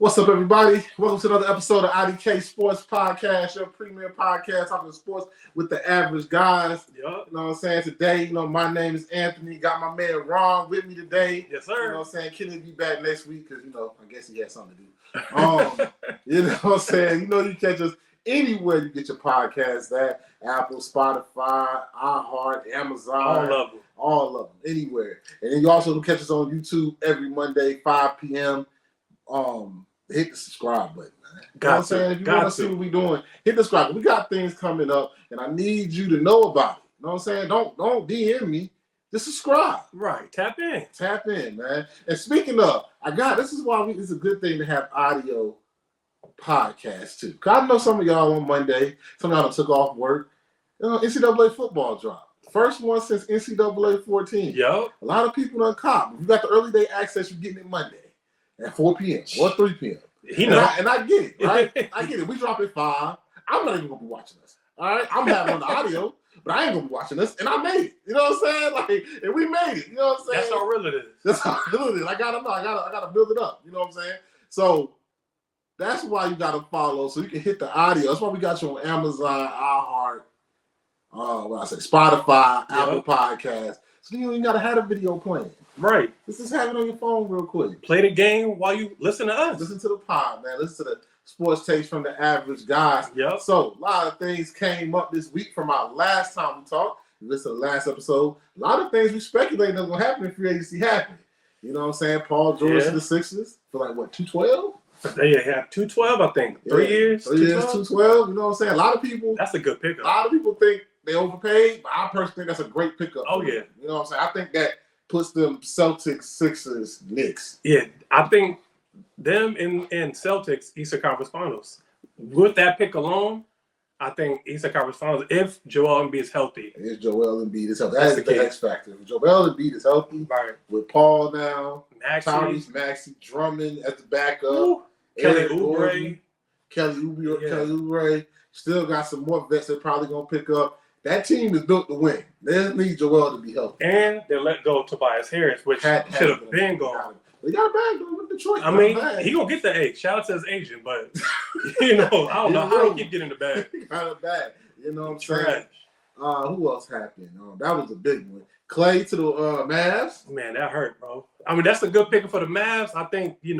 What's up, everybody? Welcome to another episode of Iykyk Sports Podcast, your premier podcast talking sports with the average guys. Yep. You know what I'm saying? Today, my name is Anthony. Got my man Ron with me today. Yes, sir. You know what I'm saying? Kenny will be back next week because, I guess he had something to do. You know what I'm saying? You catch us anywhere you get your podcast at. Apple, Spotify, iHeart, Amazon. All of them. Anywhere. And then you also can catch us on YouTube every Monday, 5 p.m. Hit the subscribe button, man. You know what I'm saying? If you want to see what we're doing, hit the subscribe. We got things coming up, and I need you to know about it. You know what I'm saying? Don't DM me. Just subscribe. Right. Tap in, man. And speaking of, this is why it's a good thing to have audio podcasts, too. Because I know some of y'all on Monday, some of y'all took off work. NCAA football drop. First one since NCAA 14. Yep. A lot of people done cop. You got the early day access, you're getting it Monday at 4 p.m. or 3 p.m. And I get it, right? I get it. We drop at 5. I'm not even going to be watching this. All right? I'm having on the audio, but I ain't going to be watching this. And I made it. You know what I'm saying? And we made it. You know what I'm saying? That's how real it is. That's how real it is. I got to build it up. You know what I'm saying? So that's why you got to follow so you can hit the audio. That's why we got you on Amazon, iHeart, Spotify, Apple Podcasts. So you got to have a video playing. Right. Just have it on your phone real quick. Play the game while you listen to us. Listen to the pod, man. Listen to the sports takes from the average guys. Yep. So a lot of things came up this week from our last time we talked. You listen to the last episode. A lot of things we speculated that was going to happen in free agency happened. You know what I'm saying? Paul George to the Sixers for 212? They have 212, I think. 3 years? 3 years, 212. You know what I'm saying? A lot of people. That's a good pickup. A lot of people think they overpaid, but I personally think that's a great pickup. Oh, yeah. You know what I'm saying? I think that puts them Celtics, Sixers, Knicks. Yeah, I think them and Celtics, Eastern Conference Finals. With that pick alone, I think Eastern Conference Finals, if Joel Embiid is healthy. If Joel Embiid is healthy. That's the X factor. If Joel Embiid is healthy, right, with Paul now, Tyrese Maxey, Drummond as the backup, Kelly Oubre. Kelly Oubre. Still got some more vets they're probably going to pick up. That team is built to win. They just need Joel to be healthy. And they let go of Tobias Harris, which should have been gone. They got a bag though with Detroit. I mean, he gonna get the A. Shout out to his agent, but I don't know how he keep getting the bag. He got a bag. You know what I'm saying? Who else happened? That was a big one. Clay to the Mavs. Man, that hurt, bro. I mean, that's a good pick for the Mavs. I think you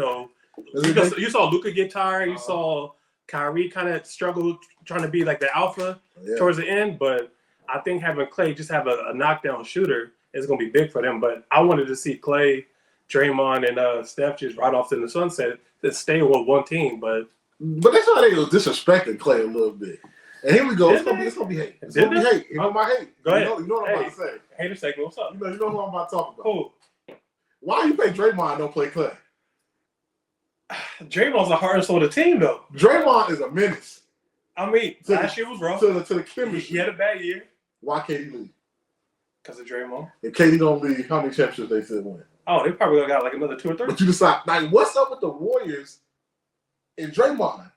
saw Luka get tired. You saw Kyrie kind of struggle trying to be like the alpha towards the end, but I think having Clay just have a knockdown shooter is going to be big for them. But I wanted to see Clay, Draymond, and Steph just right off in the sunset to stay with one team. But that's why they was disrespecting Clay a little bit. And here we go. It's gonna be hate. It's gonna be hate. You know my hate. Go ahead. You know what I'm about to say. Hater segment. What's up? You know who I'm about to talk about. Cool. Why you play Draymond and don't play Clay? Draymond's the hardest on the team, though. Draymond is a menace. I mean, last year was rough. To the chemistry. He had a bad year. Why can't he leave? Because of Draymond. If KD don't leave, how many championships they still win? Oh, they probably got like another 2 or 3. But you decide, what's up with the Warriors and Draymond?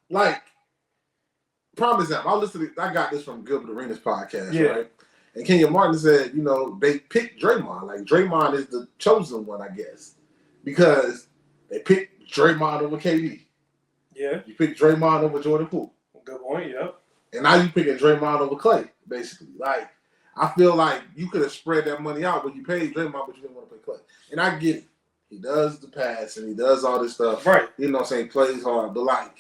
Prime example, I got this from Gilbert Arenas podcast, right? And Kenyon Martin said, they picked Draymond. Draymond is the chosen one, I guess, because they picked Draymond over KD. Yeah. You picked Draymond over Jordan Poole. Good point, yep. And now you picking Draymond over Clay, basically. I feel like you could have spread that money out when you paid Draymond, but you didn't want to pay Clay. And I get it. He does the pass and he does all this stuff. Right. You know what I'm saying? Plays hard. But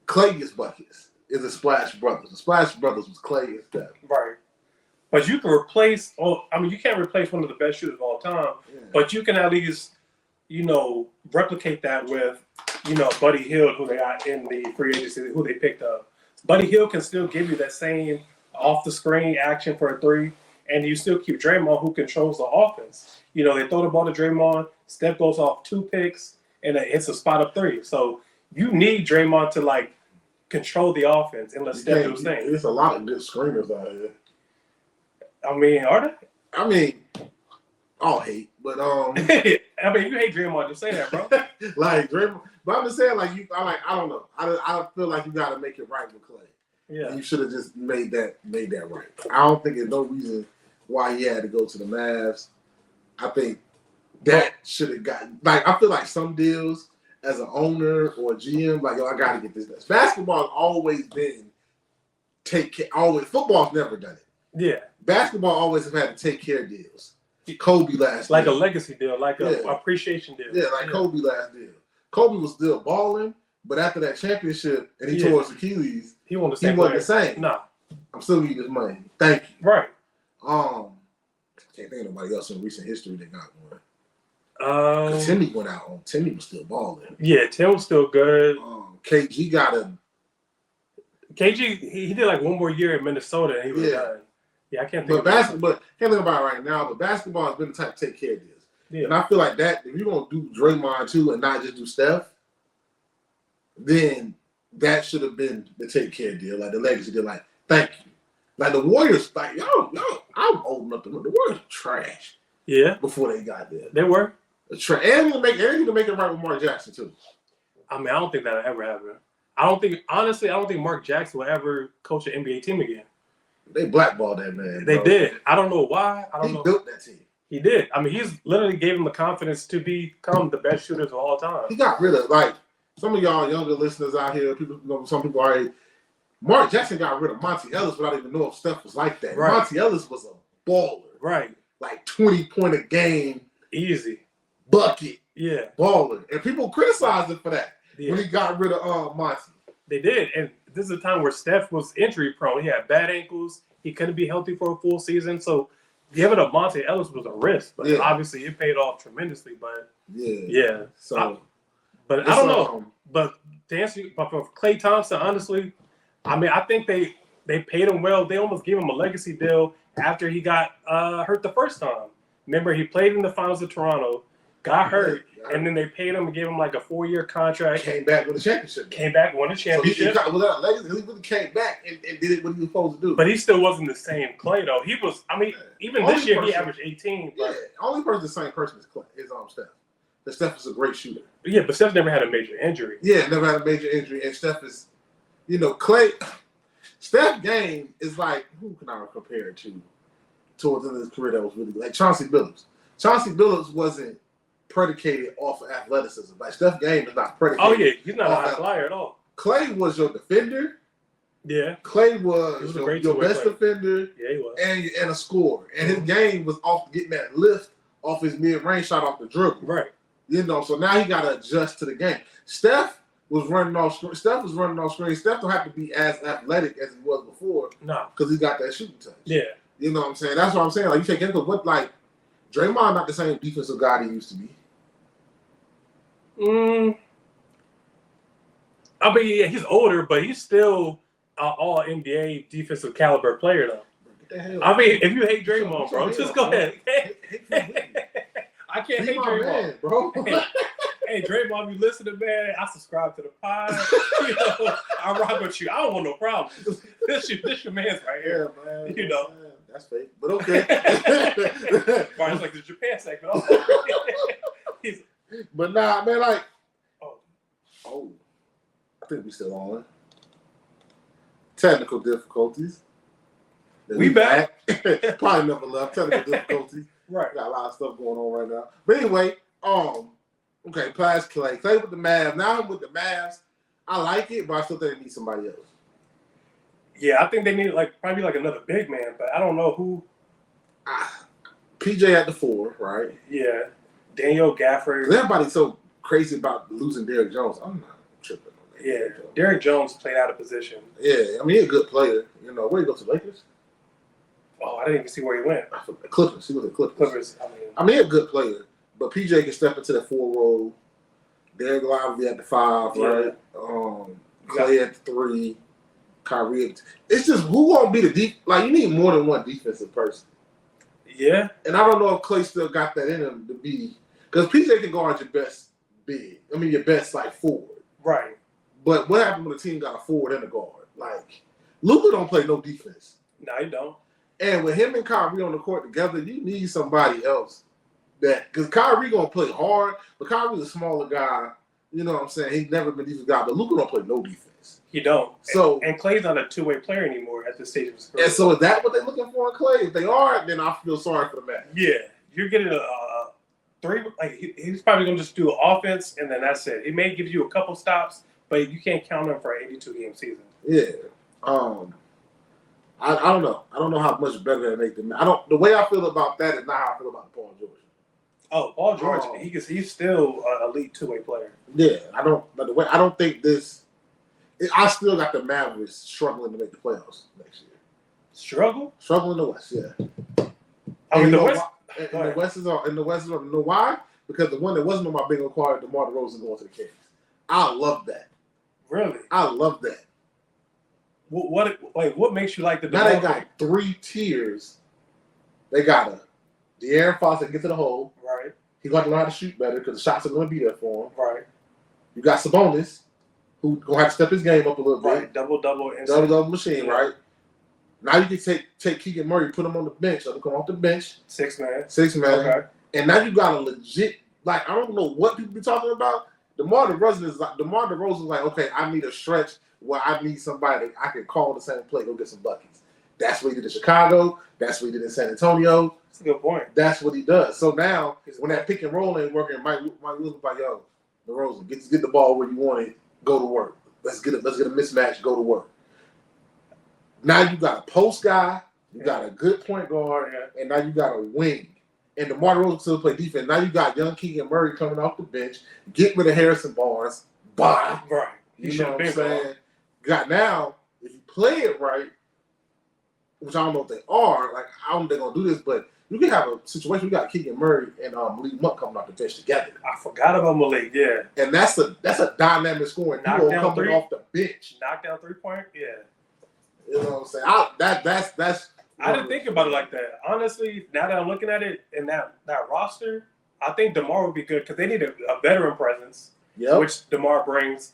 Clay gets buckets. It's the Splash Brothers. The Splash Brothers was Clay and Steph. Right. But you can replace, you can't replace one of the best shooters of all time, but you can at least, replicate that with, Buddy Hield, who they got in the free agency, who they picked up. Buddy Hield can still give you that same off-the-screen action for a 3, and you still keep Draymond, who controls the offense. They throw the ball to Draymond, Steph goes off 2 picks, and it hits a spot up 3. So you need Draymond to, control the offense and let Steph do his thing. There's a lot of good screamers out here. I mean, are there? I mean, I'll hate, but I mean, you hate Draymond, just say that, bro. Draymond, but I'm just saying, I don't know. I feel like you got to make it right with Clay. Yeah, and you should have just made that right. I don't think there's no reason why he had to go to the Mavs. I think that should have gotten I feel like some deals as an owner or a GM, like, yo, I got to get this done. Basketball has always been take care. Always, football's never done it. Yeah. Basketball always have had to take care deals. Kobe last like deal. a legacy deal, like a appreciation deal. Yeah, like Kobe last deal. Kobe was still balling, but after that championship and he tore his Achilles, he wasn't the same. Nah. I'm still getting this money. Thank you. Right. Can't think of nobody else in recent history that got one. Timmy went out on. Timmy was still balling. Yeah, Tim was still good. KG got a. KG, he did like one more year in Minnesota and he was done. Yeah, I can't think but can't think about it right now. But basketball has been the type to take care of this. Yeah. And I feel like that if you're gonna do Draymond too and not just do Steph, then that should have been the take care deal, like the legacy deal. Like, thank you. Like the Warriors, like yo, I'm old enough to know the Warriors were trash. Yeah. Before they got there, they were. And to make it right with Mark Jackson too. I mean, I don't think that'll ever happen. I don't think Mark Jackson will ever coach an NBA team again. They blackballed that man. They did. I don't know why. He built that team. He did. I mean, he's literally gave him the confidence to become the best shooters of all time. He got rid of, like, some of y'all younger listeners out here, some people already. Mark Jackson got rid of Monty Ellis without even knowing if Steph was like that. Right. Monty Ellis was a baller. Right. Like 20-point a game. Easy. Bucket. Yeah. Baller. And people criticized him for that when he got rid of Monty. They did. And this is a time where Steph was injury prone. He had bad ankles. He couldn't be healthy for a full season. So giving up Monty Ellis was a risk. But obviously it paid off tremendously. But yeah. So I don't know. But to answer you, for Klay Thompson, honestly, I mean, I think they paid him well. They almost gave him a legacy deal after he got hurt the first time. Remember, he played in the finals of Toronto, got hurt, and then they paid him and gave him like a 4-year contract. Came back with a championship. Won a championship. So without legacy, he really came back and did it what he was supposed to do. But he still wasn't the same Klay, though. He was, I mean, even this year he averaged 18. But only person the same person is Klay, is Steph. But Steph is a great shooter. Yeah, but Steph never had a major injury. Yeah, never had a major injury. And Steph is, Klay, Steph's game is like, who can I compare it to towards the end of his career that was really like Chauncey Billups. Chauncey Billups wasn't predicated off of athleticism. Like Steph's game is not predicated. Oh, yeah, he's not a high flyer at all. Klay was your defender. Yeah. Klay was your best defender. Yeah, he was. And a scorer. And his game was off getting that lift off his mid-range shot off the dribble. Right. So now he got to adjust to the game. Steph was running off screen. Steph don't have to be as athletic as he was before. No. Because he got that shooting touch. Yeah. You know what I'm saying? That's what I'm saying. Like, you take into what, like, Draymond not the same defensive guy he used to be. I mean, yeah, he's older, but he's still an all-NBA defensive caliber player, though. I mean, if you hate Draymond, bro, just go ahead. I can't hate Draymond, man, bro. Hey, Draymond, you listening, man? I subscribe to the pod. I rock with you. I don't want no problems. This your man's right here. Yeah, man. That's fake, but okay. It's like the Japan segment. But nah, man, like, oh, I think we still on. Technical difficulties. We back. Probably never left. Technical difficulties. Right. Got a lot of stuff going on right now. But anyway, okay, past Klay. Klay with the Mavs. Now I'm with the Mavs. I like it, but I still think they need somebody else. Yeah, I think they need probably another big man, but I don't know who. PJ at the 4, right? Yeah. Daniel Gafford. Everybody's so crazy about losing Derrick Jones. I'm not tripping on that. Yeah, Derrick Jones played out of position. Yeah, I mean, he's a good player. Where he go to Lakers? Oh, I didn't even see where he went. Clippers. He was at Clippers. Clippers. I mean, he's a good player, but PJ can step into the 4 role. Derrick Lively at the 5, right? Klay at the 3. Kyrie. It's just who won't be the deep. Like, you need more than one defensive person. Yeah. And I don't know if Klay still got that in him to be, because PJ can guard your best big. I mean, your best forward. Right. But what happened when the team got a forward and a guard? Like, Luka don't play no defense. No, he don't. And with him and Kyrie on the court together, you need somebody else because Kyrie gonna play hard, but Kyrie's a smaller guy. You know what I'm saying? He's never been a defensive guy, but Luka don't play no defense. He don't. So and Klay's not a two-way player anymore at this stage of his career. And so is that what they're looking for in Klay? If they are, then I feel sorry for the man. Yeah, you're getting he's probably gonna just do offense and then that's it. He may give you a couple stops, but you can't count him for an 82-game season. Yeah. I don't know. I don't know how much better they make them. The way I feel about that is not how I feel about Paul George. Oh, Paul George, he's still an elite two-way player. Yeah, I don't think this. I still got the Mavericks struggling to make the playoffs next year. Struggling in the West, yeah. I mean, the West. In the West, you know why? Because the one that wasn't on my bingo card, DeMar DeRozan going to the Kings. I love that. Really? I love that. What makes you like the DeMar? Now they got 3 tiers. They got a De'Aaron Fox that get to the hole. Right. He got to learn how to shoot better because the shots are going to be there for him. Right. You got Sabonis, who going to have to step his game up a little bit. Right. Double machine, right? Now you can take Keegan Murray, put him on the bench, let him come off the bench. 6 man. Okay. And now you got a legit, I don't know what people be talking about. DeMar DeRozan is like, okay, I need a stretch where I need somebody I can call the same play, go get some buckets. That's what he did in Chicago. That's what he did in San Antonio. That's a good point. That's what he does. So now, when that pick and roll ain't working, Mike Williams like, yo, DeRozan, get the ball where you want it, go to work. Let's get a mismatch, go to work. Now you got a post guy, you got a good point guard, and now you got a wing. And DeMar DeRozan still play defense. Now you got young Keegan Murray coming off the bench. Get rid of Harrison Barnes. Bye. Right. You know what I'm saying? Got now, if you play it right, which I don't know if they are, I don't know if they're going to do this, but you can have a situation. We got Keegan Murray and Malik Monk coming off the bench together. I forgot about Malik, yeah. And that's a dynamic scoring duo coming off the bench. Knockdown 3-point, yeah. You know what I'm saying? That's. I didn't think about it like that. Honestly, now that I'm looking at it in that roster, I think DeMar would be good because they need a veteran presence, which DeMar brings.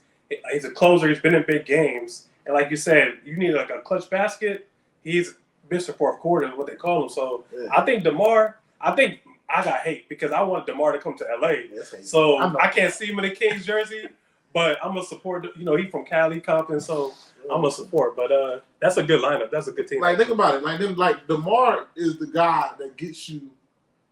He's a closer. He's been in big games. And like you said, you need a clutch basket. He's Mr. Fourth Quarter is what they call him. So I think DeMar, I got hate because I want DeMar to come to LA. So I can't see him in the Kings jersey, but I'm going to support, he's from Cali, Compton, so I'm going to support. But that's a good lineup. That's a good team. Think about it. DeMar is the guy that gets you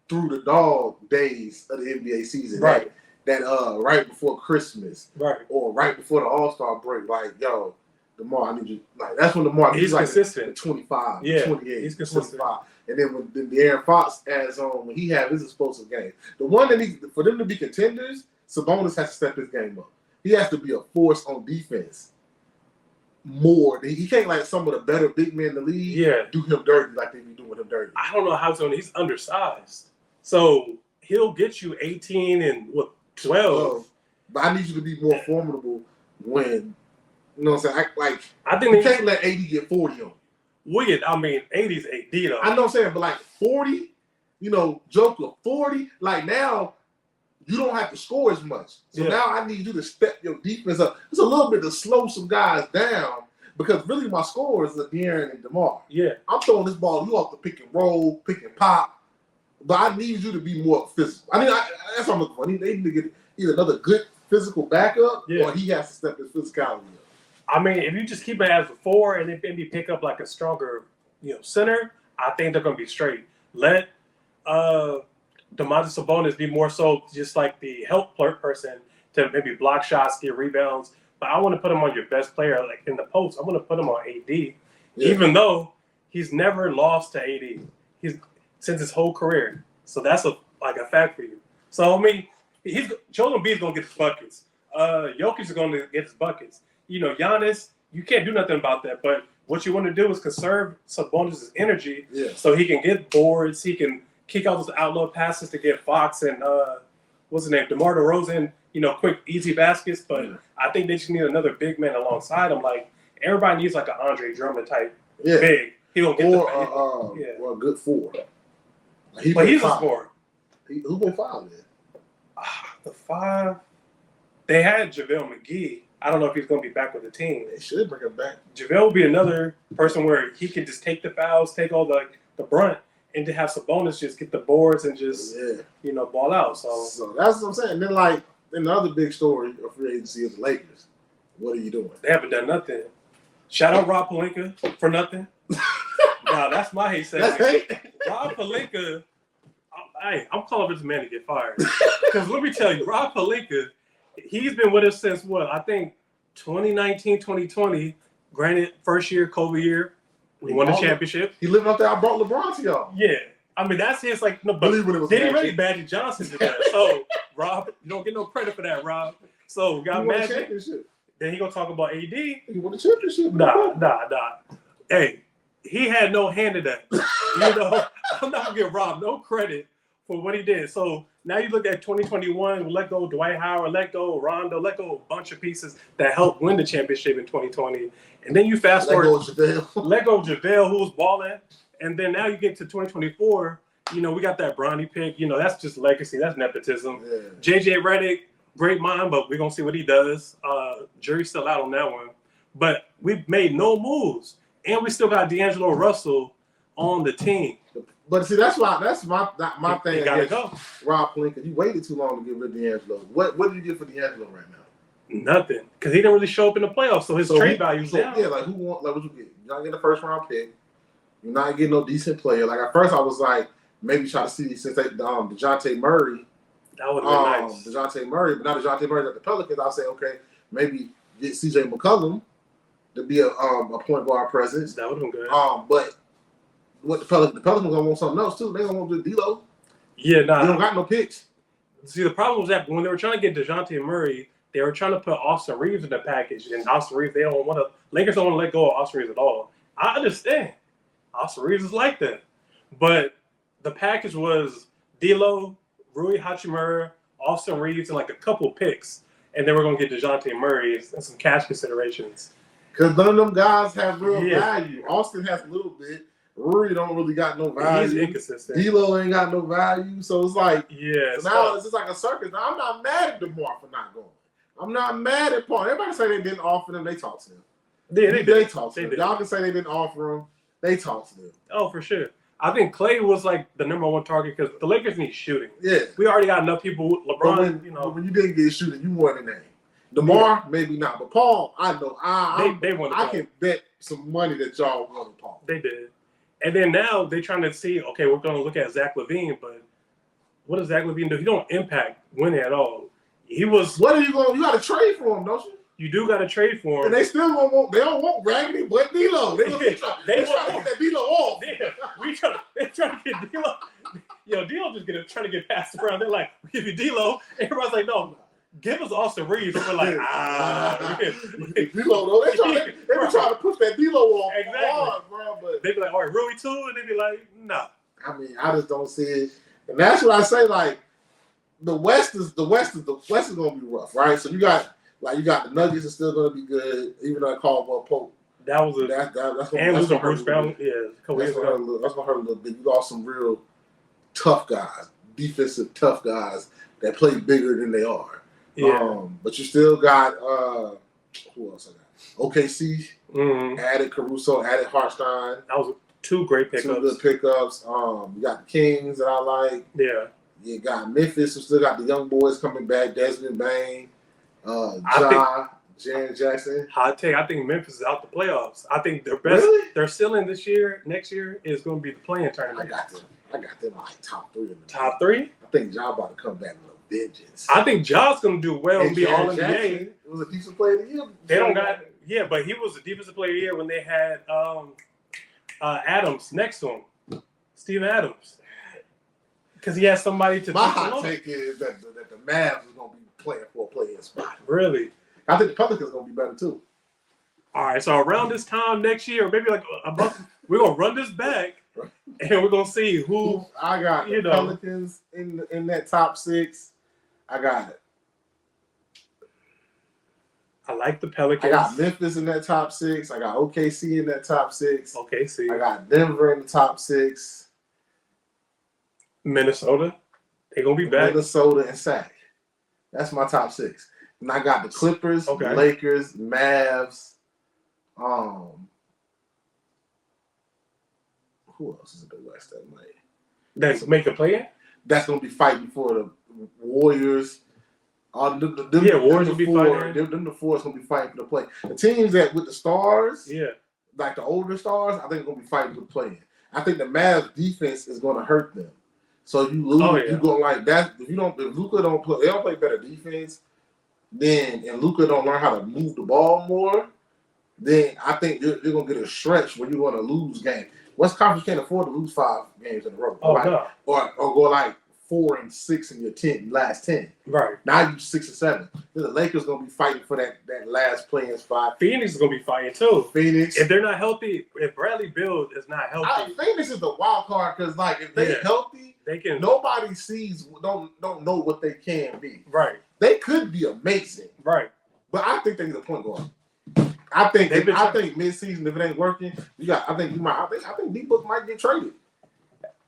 through the dog days of the NBA season. Right. That right before Christmas. Right. Or right before the All-Star break. yo, DeMar, I need you. That's when DeMar he's consistent. 25, 28, he's consistent. 25. And then when De'Aaron Fox adds on, when he has his explosive game. The one that for them to be contenders, Sabonis has to step his game up. He has to be a force on defense. More. He can't some of the better big men in the league do him dirty like they be doing him dirty. I don't know how he's undersized. So he'll get you 18 and 12. But I need you to be more formidable when, you know what I'm saying? I think you can't let AD get 40 on you. Weird. I mean, 80's AD though. I know what I'm saying, but 40, Joker 40, now you don't have to score as much. So now I need you to step your defense up. It's a little bit to slow some guys down because really my scores are De'Aaron and DeMar. Yeah. I'm throwing this ball, you off the pick and roll, pick and pop, but I need you to be more physical. That's what I'm looking for. They need to get either another good physical backup or he has to step his physicality up. If you just keep it as a 4 and then maybe pick up a stronger, center, I think they're going to be straight. Let Domantas Sabonis be more so just like the help person to maybe block shots, get rebounds. But I want to put him on your best player, in the post. I want to put him on AD, even though he's never lost to AD. Since his whole career. So that's a fact for you. So Joel Embiid is going to get his buckets. Jokic is going to get his buckets. Giannis, you can't do nothing about that. But what you want to do is conserve Sabonis' energy so he can get boards. He can kick out those outlaw passes to get Fox and what's his name, DeMar DeRozan, quick, easy baskets. But I think they just need another big man alongside him. Everybody needs an Andre Drummond type big. He don't get or a good 4. But he's a scorer. Who go 5 then? The 5. They had JaVale McGee. I don't know if he's going to be back with the team. They should bring him back. JaVale will be another person where he can just take the fouls, take all the brunt, and to have Sabonis just get the boards and just ball out. So that's what I'm saying. Then in the other big story of free agency is the Lakers. What are you doing? They haven't done nothing. Shout out Rob Pelinka for nothing. Now that's my hate segment. That's hate. Rob Pelinka, I'm calling this man to get fired. Because let me tell you, Rob Pelinka, he's been with us since what? I think 2019, 2020. Granted, first year, COVID year, we won the championship. He lived up there. I brought LeBron to y'all. Yeah. I mean, that's his, like, no, but they didn't really Magic Johnson did that. So, Rob, you don't get no credit for that, Rob. So, got Magic. Then he gonna talk about AD. He won the championship. Nah. Hey, he had no hand in that. I'm not gonna give Rob no credit for what he did. So now you look at 2021, we let go of Dwight Howard, let go of Rondo, let go of a bunch of pieces that helped win the championship in 2020. And then you fast forward, let go of JaVale, who was balling. And then now you get to 2024, we got that Bronny pick. That's just legacy. That's nepotism. Yeah. JJ Redick, great mind, but we're going to see what he does. Jury's still out on that one. But we've made no moves. And we still got D'Angelo Russell on the team. But see, that's my thing. Gotta go. Rob Pelinka, you waited too long to get rid of D'Angelo. What did you get for D'Angelo right now? Nothing, because he didn't really show up in the playoffs, so his trade value's down. Yeah, like what you get? You're not getting a first round pick. You're not getting no decent player. Like at first, I was like, maybe try to see since they DeJounte Murray. That would have been nice. DeJounte Murray, but now DeJounte Murray's at the Pelicans. I'll say, okay, maybe get CJ McCollum to be a point guard presence. That would have been good. But what the Pelicans gonna want something else too. They gonna want to do D'Lo. Yeah, nah. They don't got no picks. See, the problem was that when they were trying to get DeJounte Murray, they were trying to put Austin Reeves in the package, and Austin Reeves, Lakers don't want to let go of Austin Reeves at all. I understand. Austin Reeves is like that. But the package was D'Lo, Rui Hachimura, Austin Reeves, and like a couple picks. And then we're going to get DeJounte Murray and some cash considerations. Because none of them guys have real value. Austin has a little bit. Rui don't really got no value. He's inconsistent. D'Lo ain't got no value. So it's like, so now it's just like a circus. Now, I'm not mad at DeMar for not going. I'm not mad at Paul. Everybody say they didn't offer them. They talked to him. Yeah, they talked to him. Y'all can say they didn't offer him. They talked to them. Oh, for sure. I think Clay was like the number one target because the Lakers need shooting. Yeah. We already got enough people. LeBron, but when you didn't get shooting, you won the name. DeMar, maybe not. But Paul, I know. I can bet some money that y'all won Paul. They did. And then now they're trying to see, okay, we're going to look at Zach LaVine, but what does Zach LaVine do? He don't impact winning at all. He was. What are you going? You got to trade for him, don't you? You do got to trade for him. And they still don't want. They don't want Raggedy, but D'Lo. They trying to get that D'Lo off. Yeah, they're trying to get D'Lo. Yo, D'Lo just trying to get passed around. They're like, we give you D'Lo. Everybody's like, no, give us Austin Reeves. And we're like, D'Lo. Though they were trying to push that D'Lo off. Exactly, hard, bro. But they be like, all right, Rui too, and they be like, no. I mean, I just don't see it, and that's what I say. Like, the West is gonna be rough, right? So you got the Nuggets are still gonna be good, even though I called Pope. That was that's gonna Bruce Brown. Yeah, that's gonna hurt a little bit. You lost some real tough guys, defensive tough guys that play bigger than they are. Yeah. But you still got who else I got? OKC added Caruso, added Hartstein. That was two great pickups. Two good pickups. You got the Kings that I like. Yeah. You got Memphis, who still got the young boys coming back. Desmond Bain, Jaren Jackson. Hot take. I think Memphis is out the playoffs. I think their best. Really? Their ceiling this year, next year, is going to be the playing tournament. I got them like top 3. Top 3? I think Ja about to come back with a vengeance. I think Ja's going to do well and be all NBA. It was a decent player of the year. They don't got but he was a defensive player of the year when they had Adams next to him, Steven Adams. Because he has somebody to. My hot take is that the Mavs is going to be playing for a play-in spot. Really? I think the Pelicans are going to be better too. All right, so around this time next year, or maybe like a month, we're going to run this back, and we're going to see who. I got the Pelicans in that top 6. I got it. I like the Pelicans. I got Memphis in that top 6. I got OKC in that top 6. OKC. I got Denver in the top 6. Minnesota, they're gonna be back. Minnesota and Sac. That's my top 6. And I got the Clippers, the Lakers, Mavs. Who else is in the West that might? That's make a play. That's gonna be fighting for the Warriors. Warriors will be fighting. Them the 4 is gonna be fighting for the play. The teams that with the stars, like the older stars, I think are gonna be fighting for the play. I think the Mavs defense is gonna hurt them. So you lose. Oh, yeah. You go like that. If Luka don't play, they don't play better defense. Then and Luka don't learn how to move the ball more. Then I think you're gonna get a stretch where you're gonna lose games. West Conference can't afford to lose 5 games in a row. Or go like 4 and 6 in your last 10. Right. Now you 6 and 7. Then the Lakers gonna be fighting for that last playing spot. Phoenix is gonna be fighting too. Phoenix. If they're not healthy, if Bradley Beal is not healthy, Phoenix is the wild card because like if they're healthy, they can. Nobody don't know what they can be. Right. They could be amazing. Right. But I think they need a point guard. I think mid-season, if it ain't working, I think D-Book might get traded.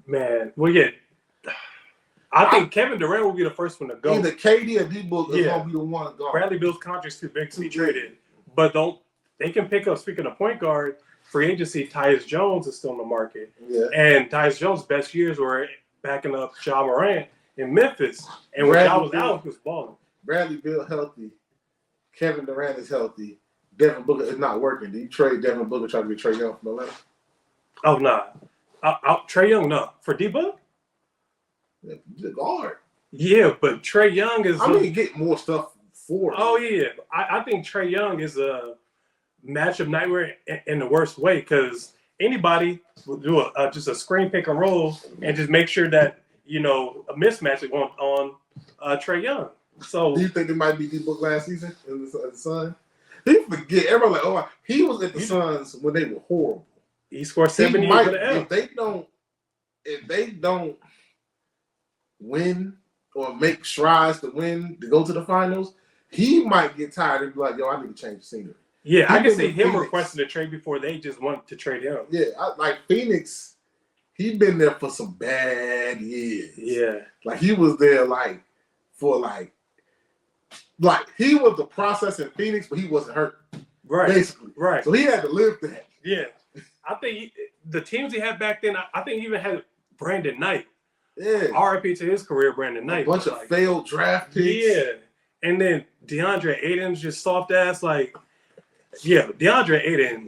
Man, well, yeah. I think Kevin Durant will be the first one to go. Either KD or D-Book is going to be the one to go. Bradley Beal's contract's too big to be traded. But they can pick up, speaking of point guard, free agency, Tyus Jones is still in the market. Yeah. And Tyus Jones' best years were backing up Ja Morant in Memphis. And when Ja was out, he was balling. Bradley Beal healthy. Kevin Durant is healthy. Devin Booker is not working. Do you trade Devin Booker try to get Trae Young from Atlanta? Oh, nah. Trae Young, no. For D-Book? Yeah, he's a guard. Yeah, but Trae Young is... get more stuff for him. Oh, yeah. I think Trae Young is a matchup nightmare in the worst way because anybody will do just a screen pick and roll and just make sure that, a mismatch is on Trae Young. So, do you think it might be D-Book last season in the Sun? He forget. Everybody like, he was at the Suns when they were horrible. He scored 70 for the L. If they don't win or make strides to win to go to the finals, he might get tired and be like, I need to change the scenery. Yeah, I can see him requesting a trade before they just want to trade him. Yeah, like Phoenix, he's been there for some bad years. Yeah. Like he was there he was the process in Phoenix, but he wasn't hurt. Right. Basically. Right. So he had to live that. Yeah. I think the teams he had back then, I think he even had Brandon Knight. Yeah. RIP to his career, Brandon Knight. A bunch of failed draft picks. Yeah. And then DeAndre Ayton's just soft ass, DeAndre Ayton,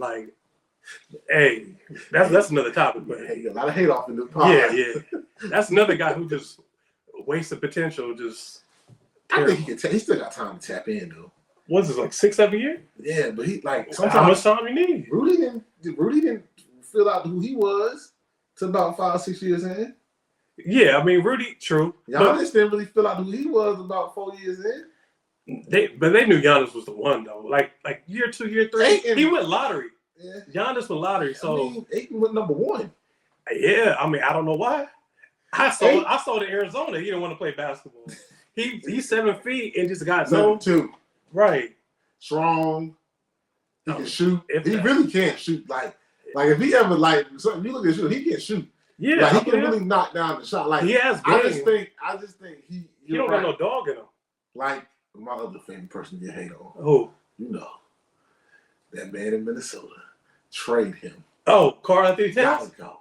hey, that's another topic. But a lot of hate off in this pod. Yeah. That's another guy who just wasted potential, just... I think he still got time to tap in though. What's this, 6-7 years? Yeah, but he sometimes how much time you need? Rudy didn't fill out who he was till about 5-6 years in. Yeah, I mean Rudy, true. Giannis didn't really fill out who he was about 4 years in. They knew Giannis was the one though. Like year 2, year 3, he went lottery. Yeah. Giannis went lottery. So Ayton went number 1. Yeah, I mean I don't know why. I saw the Arizona. He didn't want to play basketball. He's 7 feet and just got no 2. Right. Strong. He can shoot. He really can't shoot. Like if he ever something you look at shoot, he can shoot. Yeah, he can really knock down the shot. Like he has. I just think he don't got no dog in him. Like my other favorite person you hate on. Who? That man in Minnesota. Trade him. Oh, Karl-Anthony Towns. Go.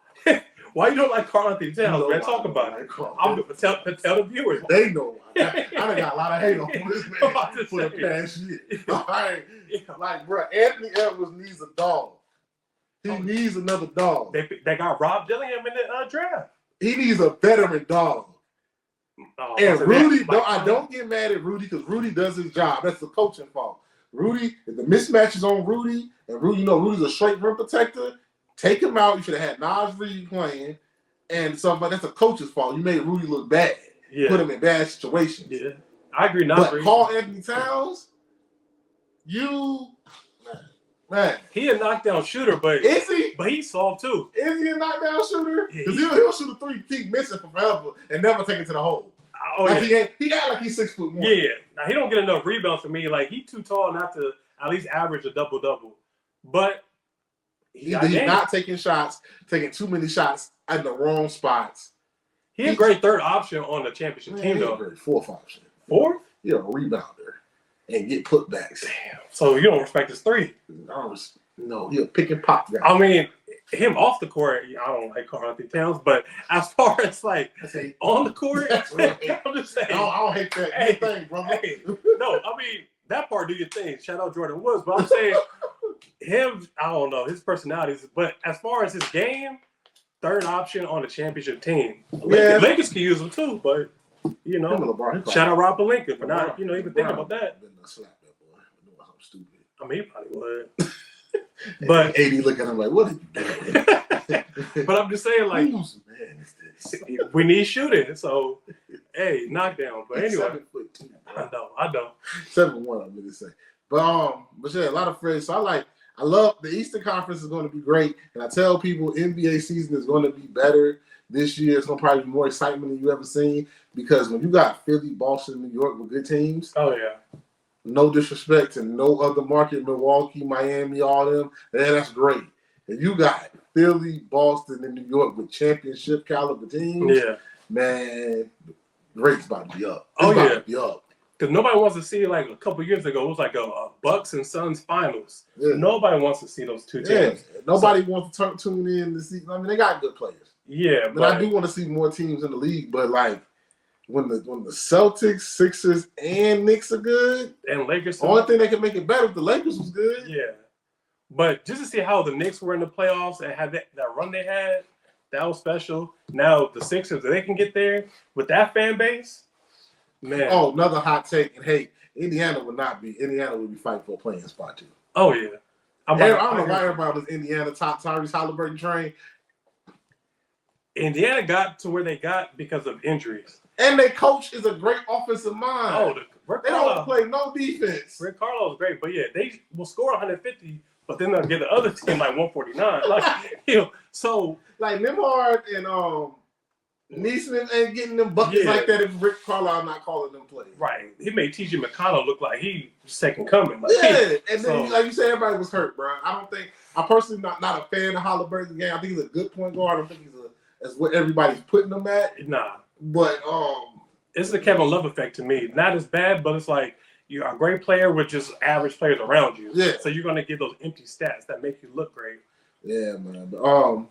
Why you don't like Karl-Anthony Towns, man? Talk about it. I'm going to tell the viewers. They know. I done got a lot of hate on this man for the past year. Bro, Anthony Edwards needs a dog. He needs another dog. They got Rob Dillingham in the draft. He needs a veteran dog. And Rudy, don't get mad at Rudy because Rudy does his job. That's the coaching fault. Rudy, if the mismatch is on Rudy, and Rudy's a straight rim protector, take him out. You should have had Naj Reid playing, and something. That's a coach's fault. You made Rudy look bad. Yeah. Put him in bad situations. Yeah, I agree. But Karl-Anthony Towns, man, he a knockdown shooter, but is he? But he's soft too. Is he a knockdown shooter? Because he'll shoot a 3, keep missing forever, and never take it to the hole. Oh yeah, he act like he's 6'1". Yeah, now he don't get enough rebounds for me. Like he's too tall not to at least average a double. But he's not taking shots, taking too many shots at the wrong spots. He's a great third option on the championship team, though. Great fourth option. Fourth? You're a rebounder and get putbacks. Damn. So you don't respect his 3? No, he'll pick and pop guy. I mean, him off the court, I don't like Karl-Anthony Towns, but as far as on the court, I'm just saying. I don't hate that. Hey, thing, brother. Hey, no, I mean that part do your thing. Shout out Jordan Woods, but I'm saying him. I don't know his personalities, but as far as his game, third option on a championship team. Yeah. Lakers can use him too, but you know, LeBron, shout out Rob Pelinka for not, LeBron, even thinking about that. Slap that boy. Doing something stupid. I mean, he probably would. But AD looking at him like, what are you doing? But I'm just saying, like, whose man is this? we need shooting. So, hey, knockdown. But anyway, 7'2", I know. 7'1", I'm gonna say. But yeah, a lot of friends. So I love the Eastern Conference is going to be great, and I tell people NBA season is going to be better this year. It's going to probably be more excitement than you ever seen because when you got Philly, Boston, New York with good teams. Oh yeah. No disrespect to no other market, Milwaukee, Miami, all them. Yeah, that's great. And you got Philly, Boston, and New York with championship caliber teams. Yeah. Man, the rate's about to be up. It's about to be up. Because nobody wants to see, like a couple years ago, it was like a Bucks and Suns finals. Yeah. Nobody wants to see those two teams. Yeah. Nobody wants to tune in to see. I mean, they got good players. Yeah, but I do want to see more teams in the league. But like when the Celtics, Sixers, and Knicks are good, and Lakers, the only thing that can make it better if the Lakers was good. Yeah, but just to see how the Knicks were in the playoffs and had that run they had, that was special. Now the Sixers, if they can get there with that fan base. Man. Oh, another hot take. And hey, Indiana would be fighting for a playing spot too. Oh yeah. I don't know why everybody was Indiana top Tyrese Halliburton train. Indiana got to where they got because of injuries. And their coach is a great offensive mind. Oh, they don't play no defense. Rick Carlisle's great, but yeah, they will score 150, but then they'll give the other team like 149. Like so like Nembhard and Neesmith ain't getting them buckets like that if Rick Carlisle not calling them plays. Right. He made T.J. McConnell look like he was second coming. Like, yeah, and then like you said, everybody was hurt, bro. I'm personally not a fan of Halliburton's game. I think he's a good point guard. I don't think as what everybody's putting him at. Nah. But it's the Kevin Love effect to me. Not as bad, but it's like you're a great player with just average players around you. Yeah. So you're gonna get those empty stats that make you look great. Yeah, man. But,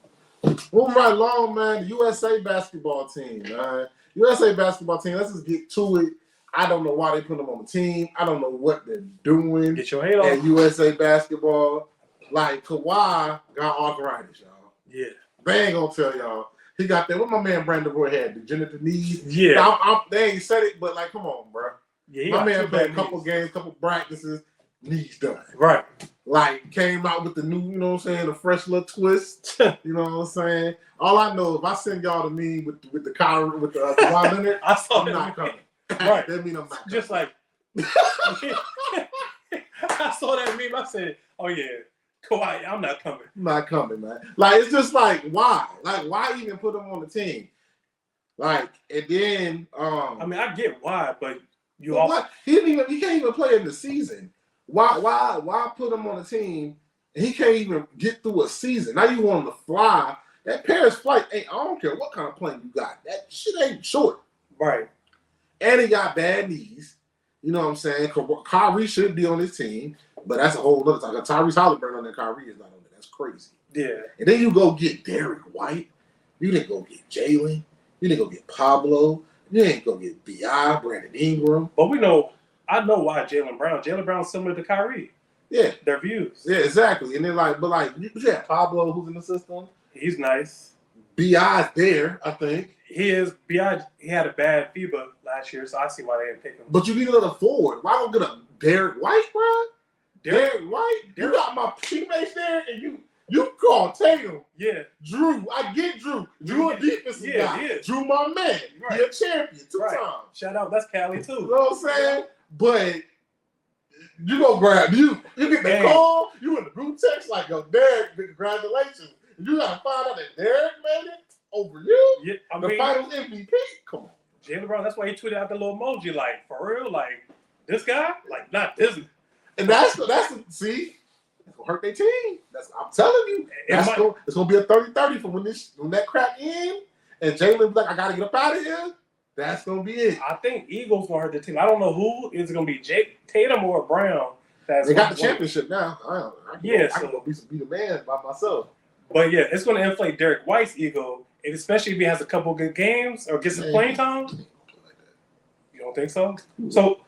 moving right along, man. The USA basketball team, man. USA basketball team. Let's just get to it. I don't know why they put them on the team. I don't know what they're doing. Get your head off. At USA basketball. Like Kawhi got arthritis, y'all. Yeah. They ain't gonna tell y'all. He got that. What my man Brandon Roy had, degenerative knees. Yeah. They ain't said it, but like, come on, bro. Yeah. My man played a couple games, couple practices, knees done. Right. Like came out with the new, you know what I'm saying, the fresh little twist. You know what I'm saying? All I know, if I send y'all to me with the Kyrie, with the Kawhi Leonard, I'm not coming. Right. That mean I'm not coming. Just like I saw that meme. I said, "Oh yeah, Kawhi, I'm not coming." I'm not coming, man. Like it's just like why? Like why even put him on the team? Like and then I mean, I get why, but you well, also he can't even play in the season. Why put him on the team? And he can't even get through a season. Now you want him to fly. That Paris flight ain't. I don't care what kind of plane you got. That shit ain't short. Right. And he got bad knees. You know what I'm saying? Kyrie should be on his team, but that's a whole other time. Tyrese Halliburton on there, Kyrie is not on there. That's crazy. Yeah. And then you go get Derek White. You didn't go get Jalen. You didn't go get Pablo. You didn't go get B.I., Brandon Ingram. But I know why Jaylen Brown's similar to Kyrie. Yeah. Their views. Yeah, exactly. And then you have Pablo who's in the system. He's nice. B.I.'s there, I think. He is. B.I., he had a bad FIBA last year, so I see why they didn't pick him. But you need another forward. Why don't get a Derek White, bro? Derek White? You got my teammates there, and you call Tatum. Yeah. Drew. I get Drew. Drew a defensive guy. Yeah. Drew my man. Right. He a champion two times. Shout out. That's Cali, too. You know what I'm saying? But you go grab you get the call, you in the group text like, yo, Derek, congratulations. You gotta find out that Derek made it over you. Yeah, the finals MVP. Come on. Jaylen Brown, that's why he tweeted out the little emoji, like, for real, like, this guy? Like, not this. And that's see, it's gonna hurt their team. I'm telling you. It's gonna be a 30-30 for when that crack in and Jalen be like, I gotta get up out of here. That's gonna be it. I think Eagles gonna hurt the team. I don't know who. Is it gonna be Tatum or Brown? They got the championship now. I can go be the man by myself. But yeah, it's gonna inflate Derek White's ego, and especially if he has a couple good games or gets some playing time. You don't think so? So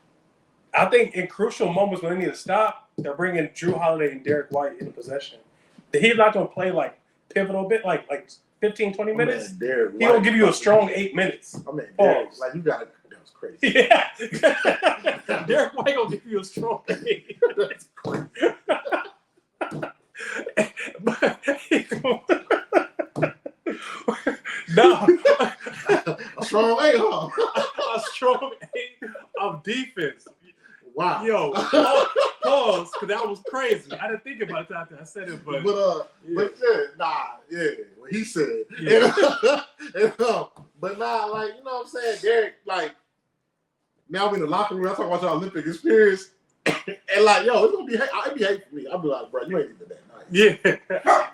I think in crucial moments when they need to stop, they're bringing Drew Holiday and Derek White into possession. He's not gonna play like pivotal bit like 15, 20 minutes. Man, Derek He gonna give you a strong 8 minutes. I mean, Pause. Derek, like you got that was crazy. Yeah. Derek White gonna give you a strong 8. That's crazy. No. A strong 8, huh? A strong 8 of defense. Wow. Yo, pause, because that was crazy. I didn't think about it after I said it, but yeah, what he said. Yeah. But nah, like, you know what I'm saying? Derek, like, now we in the locker room, I talk about your Olympic experience, and like, yo, it'd be hate for me. I'll be like, bro, you ain't even that nice. Yeah.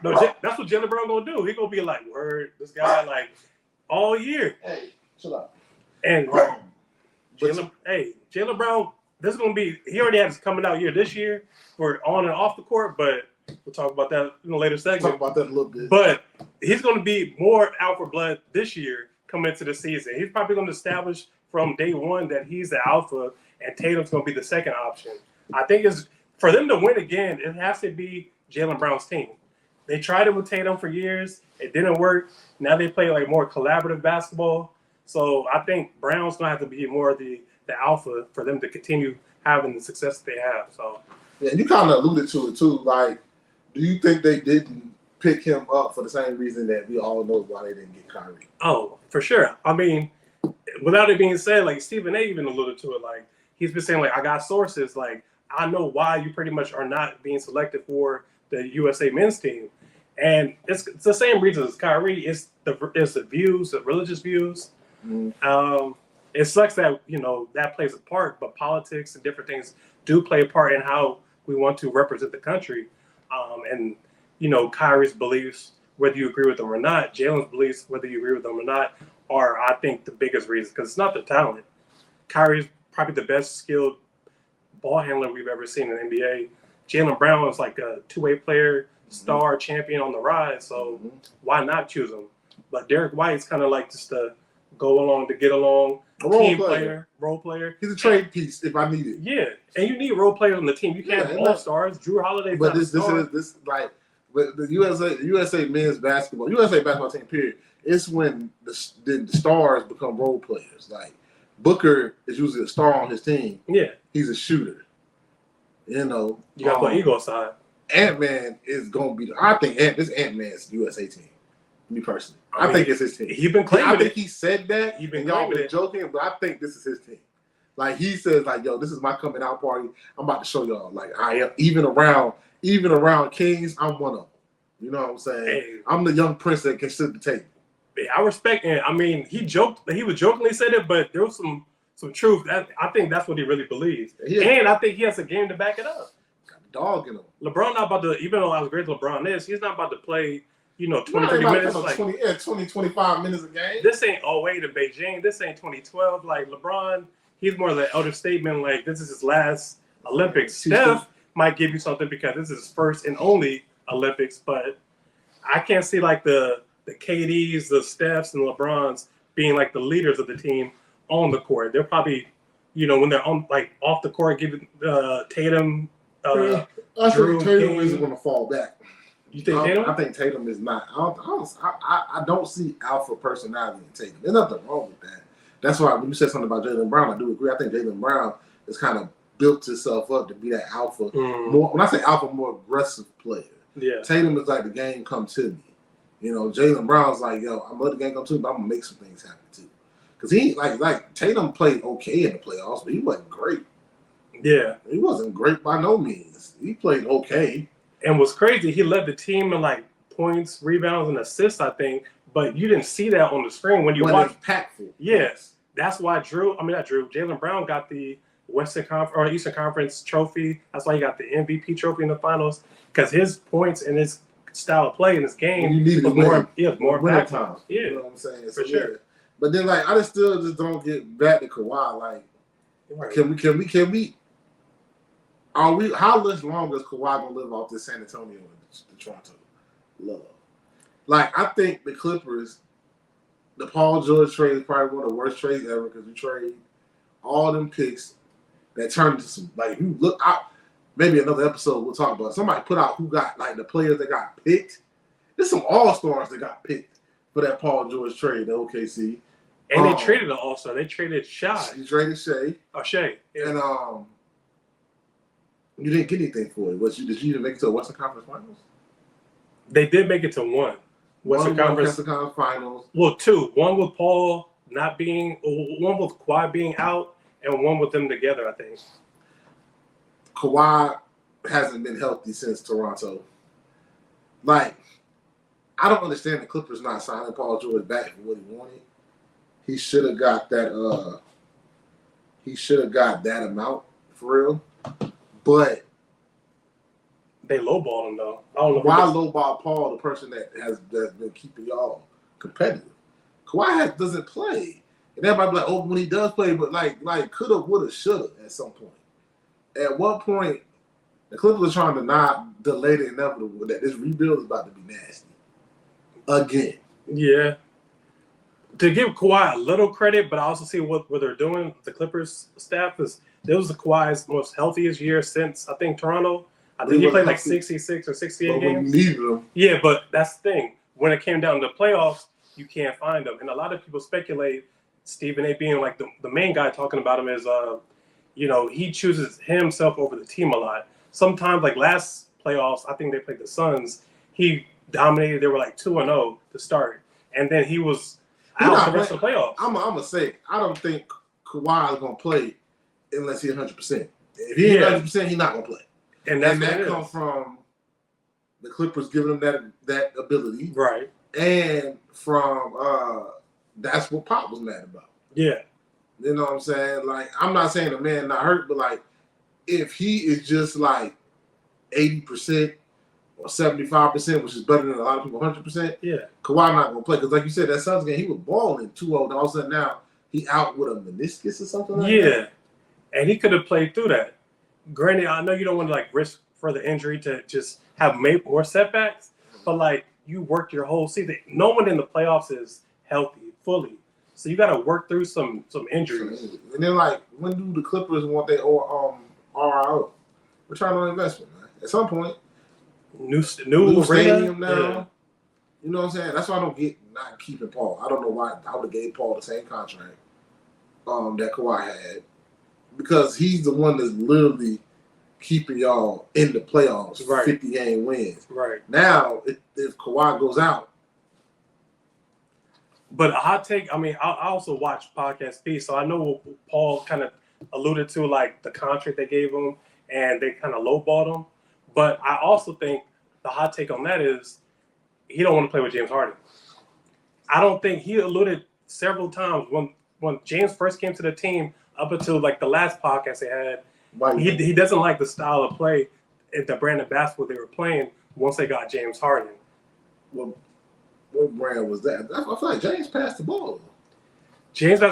No, that's what Jalen Brown gonna do. He gonna be like, word, this guy, like, all year. Hey, chill out. And Jalen Brown, this is gonna be. He already has his coming out year this year for on and off the court, but we'll talk about that in a later segment. Talk about that a little bit. But he's gonna be more out for blood this year coming into the season. He's probably gonna establish from day one that he's the alpha, and Tatum's gonna be the second option. I think it's for them to win again. It has to be Jalen Brown's team. They tried it with Tatum for years. It didn't work. Now they play like more collaborative basketball. So I think Brown's gonna have to be more the alpha for them to continue having the success that they have. So yeah, you kind of alluded to it too. Like, do you think they didn't pick him up for the same reason that we all know why they didn't get Kyrie? Oh, for sure. I mean, without it being said, like Stephen A. even alluded to it. Like he's been saying, like I got sources. Like I know why you pretty much are not being selected for the USA men's team, and it's the same reason as Kyrie. It's the views, the religious views. Mm-hmm. It sucks that that plays a part, but politics and different things do play a part in how we want to represent the country. And Kyrie's beliefs, whether you agree with them or not, Jalen's beliefs, whether you agree with them or not, are I think the biggest reason because it's not the talent. Kyrie's probably the best skilled ball handler we've ever seen in the NBA. Jalen Brown is like a two-way player, star, champion on the rise. So why not choose him? But Derek White's kind of like just a go along to get along. Role player. He's a trade piece if I need it. Yeah, and you need role players on the team. You can't have all stars. Drew Holiday. But this like the USA men's basketball, USA basketball team. Period. It's when the stars become role players. Like Booker is usually a star on his team. Yeah, he's a shooter. You got to play ego side. Ant-Man is gonna be. I think this Ant-Man's USA team. Me personally, I think it's his team. He's been claiming I think he said that. Y'all been joking, but I think this is his team. Like he says, like, yo, this is my coming out party. I'm about to show y'all. Like I am even around Kings, I'm one of them. You know what I'm saying? Hey, I'm the young prince that can sit at the table. I respect it. I mean, he was jokingly said it, but there was some truth. I think that's what he really believes. Yeah. And I think he has a game to back it up. Got a dog in him. LeBron not about to, even though as great as LeBron is, he's not about to play 20, 30 minutes. Like 20, 25 minutes a game. This ain't 08 in Beijing. This ain't 2012. Like LeBron, he's more of the elder statement. Like this is his last Olympics. Steph might give you something because this is his first and only Olympics. But I can't see like the KDs, the Stephs, and LeBrons being like the leaders of the team on the court. They're probably, when they're on like off the court, giving Tatum. I think Tatum isn't going to fall back. You think Tatum? I think Tatum is not. I don't see alpha personality in Tatum. There's nothing wrong with that. That's why when you said something about Jalen Brown, I do agree. I think Jalen Brown has kind of built himself up to be that alpha. More, when I say alpha, more aggressive player. Yeah. Tatum is like the game come to me. Jalen Brown's like, yo, I'm letting the game come to me, but I'm gonna make some things happen too. Because he like Tatum played okay in the playoffs, but he wasn't great. Yeah. He wasn't great by no means. He played okay. And what's crazy, he led the team in like points, rebounds, and assists, I think. But you didn't see that on the screen when you watched. Impactful. Yes, that's why Jalen Brown got the Eastern Conference trophy. That's why he got the MVP trophy in the finals because his points and his style of play in his game was more time. Yeah, you know what I'm saying? For sure. Yeah. But then I still just don't get back to Kawhi. Like, right. Can we? Are we? How much longer is Kawhi gonna live off this San Antonio and the Toronto love? Like, I think the Clippers, the Paul George trade is probably one of the worst trades ever because we trade all them picks that turned into some. Like, if you look out, maybe another episode we'll talk about. Somebody put out who got like the players that got picked. There's some all stars that got picked for that Paul George trade to OKC. And they traded an All-Star. They traded Shai. You traded Shea. Oh, Shea. Yeah. And you didn't get anything for it. Did you even make it to the Western Conference Finals? They did make it to one. Western Conference Finals. Well, two. One with Paul not being, one with Kawhi being out, and one with them together, I think. Kawhi hasn't been healthy since Toronto. Like, I don't understand the Clippers not signing Paul George back for what he wanted. He should have got that. He should have got that amount for real. But they lowballed him though. I don't know why lowball Paul, the person that's been keeping y'all competitive. Kawhi doesn't play, and everybody be like, "Oh, when he does play," but like coulda, woulda, shoulda at some point. At what point, the Clippers are trying to not delay the inevitable that this rebuild is about to be nasty again. Yeah. To give Kawhi a little credit, but I also see what they're doing. The Clippers staff this was the Kawhi's most healthiest year since I think Toronto. I think he played like 66 or 68 games. Needed him. Yeah, but that's the thing. When it came down to the playoffs, you can't find him. And a lot of people speculate Stephen A. being like the main guy talking about him is, he chooses himself over the team a lot. Sometimes, like last playoffs, I think they played the Suns. He dominated. They were like 2-0 to start. And then he was out the rest of the playoffs. I'm going to say, I don't think Kawhi is going to play unless he's 100%. If he ain't 100%, he's not going to play. And that comes from the Clippers giving him that ability. Right. And from that's what Pop was mad about. Yeah. You know what I'm saying? Like, I'm not saying the man not hurt, but like, if he is just like 80% or 75%, which is better than a lot of people 100%, Kawhi not gonna play. Because like you said, that Suns game, he was balling 2-0. And all of a sudden now he out with a meniscus or something like that. Yeah. And he could have played through that. Granted, I know you don't want to like risk further injury to just have more setbacks, but like you worked your whole season. No one in the playoffs is healthy fully, so you got to work through some injuries. And then like, when do the Clippers want their RRO? Return on investment, man. At some point, new stadium now. Yeah. You know what I'm saying? That's why I don't get not keeping Paul. I don't know why I would have gave Paul the same contract that Kawhi had. Because he's the one that's literally keeping y'all in the playoffs, 50-game wins. Right. Now, if Kawhi goes out. But a hot take, I also watch Podcast P, so I know what Paul kind of alluded to, like the contract they gave him, and they kind of lowballed him. But I also think the hot take on that is he don't want to play with James Harden. I don't think he alluded several times when James first came to the team, up until like the last podcast they had, he doesn't like the style of play at the brand of basketball they were playing once they got James Harden. Well, what brand was that? I feel like James passed the ball. James,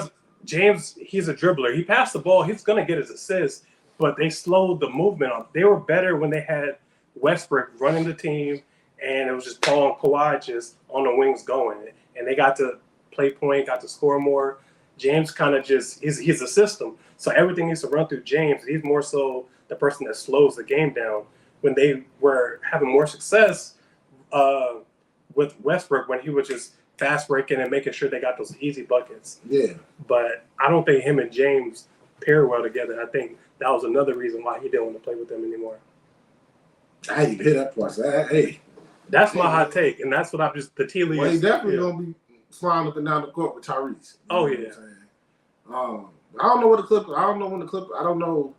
he's a dribbler. He passed the ball. He's going to get his assists, but they slowed the movement up. They were better when they had Westbrook running the team, and it was just Paul and Kawhi just on the wings going. And they got to play point, got to score more. James kind of just he's a system, so everything needs to run through James. He's more so the person that slows the game down. When they were having more success with Westbrook, when he was just fast breaking and making sure they got those easy buckets. Yeah. But I don't think him and James pair well together. I think that was another reason why he didn't want to play with them anymore. I didn't hear that part. Hey, that's my hot take, and that's what I'm just the tea leaves. Well, he's definitely gonna be flying up and down the court with Tyrese. Oh yeah. I don't know what the Clippers. I don't know when the Clippers. I don't know.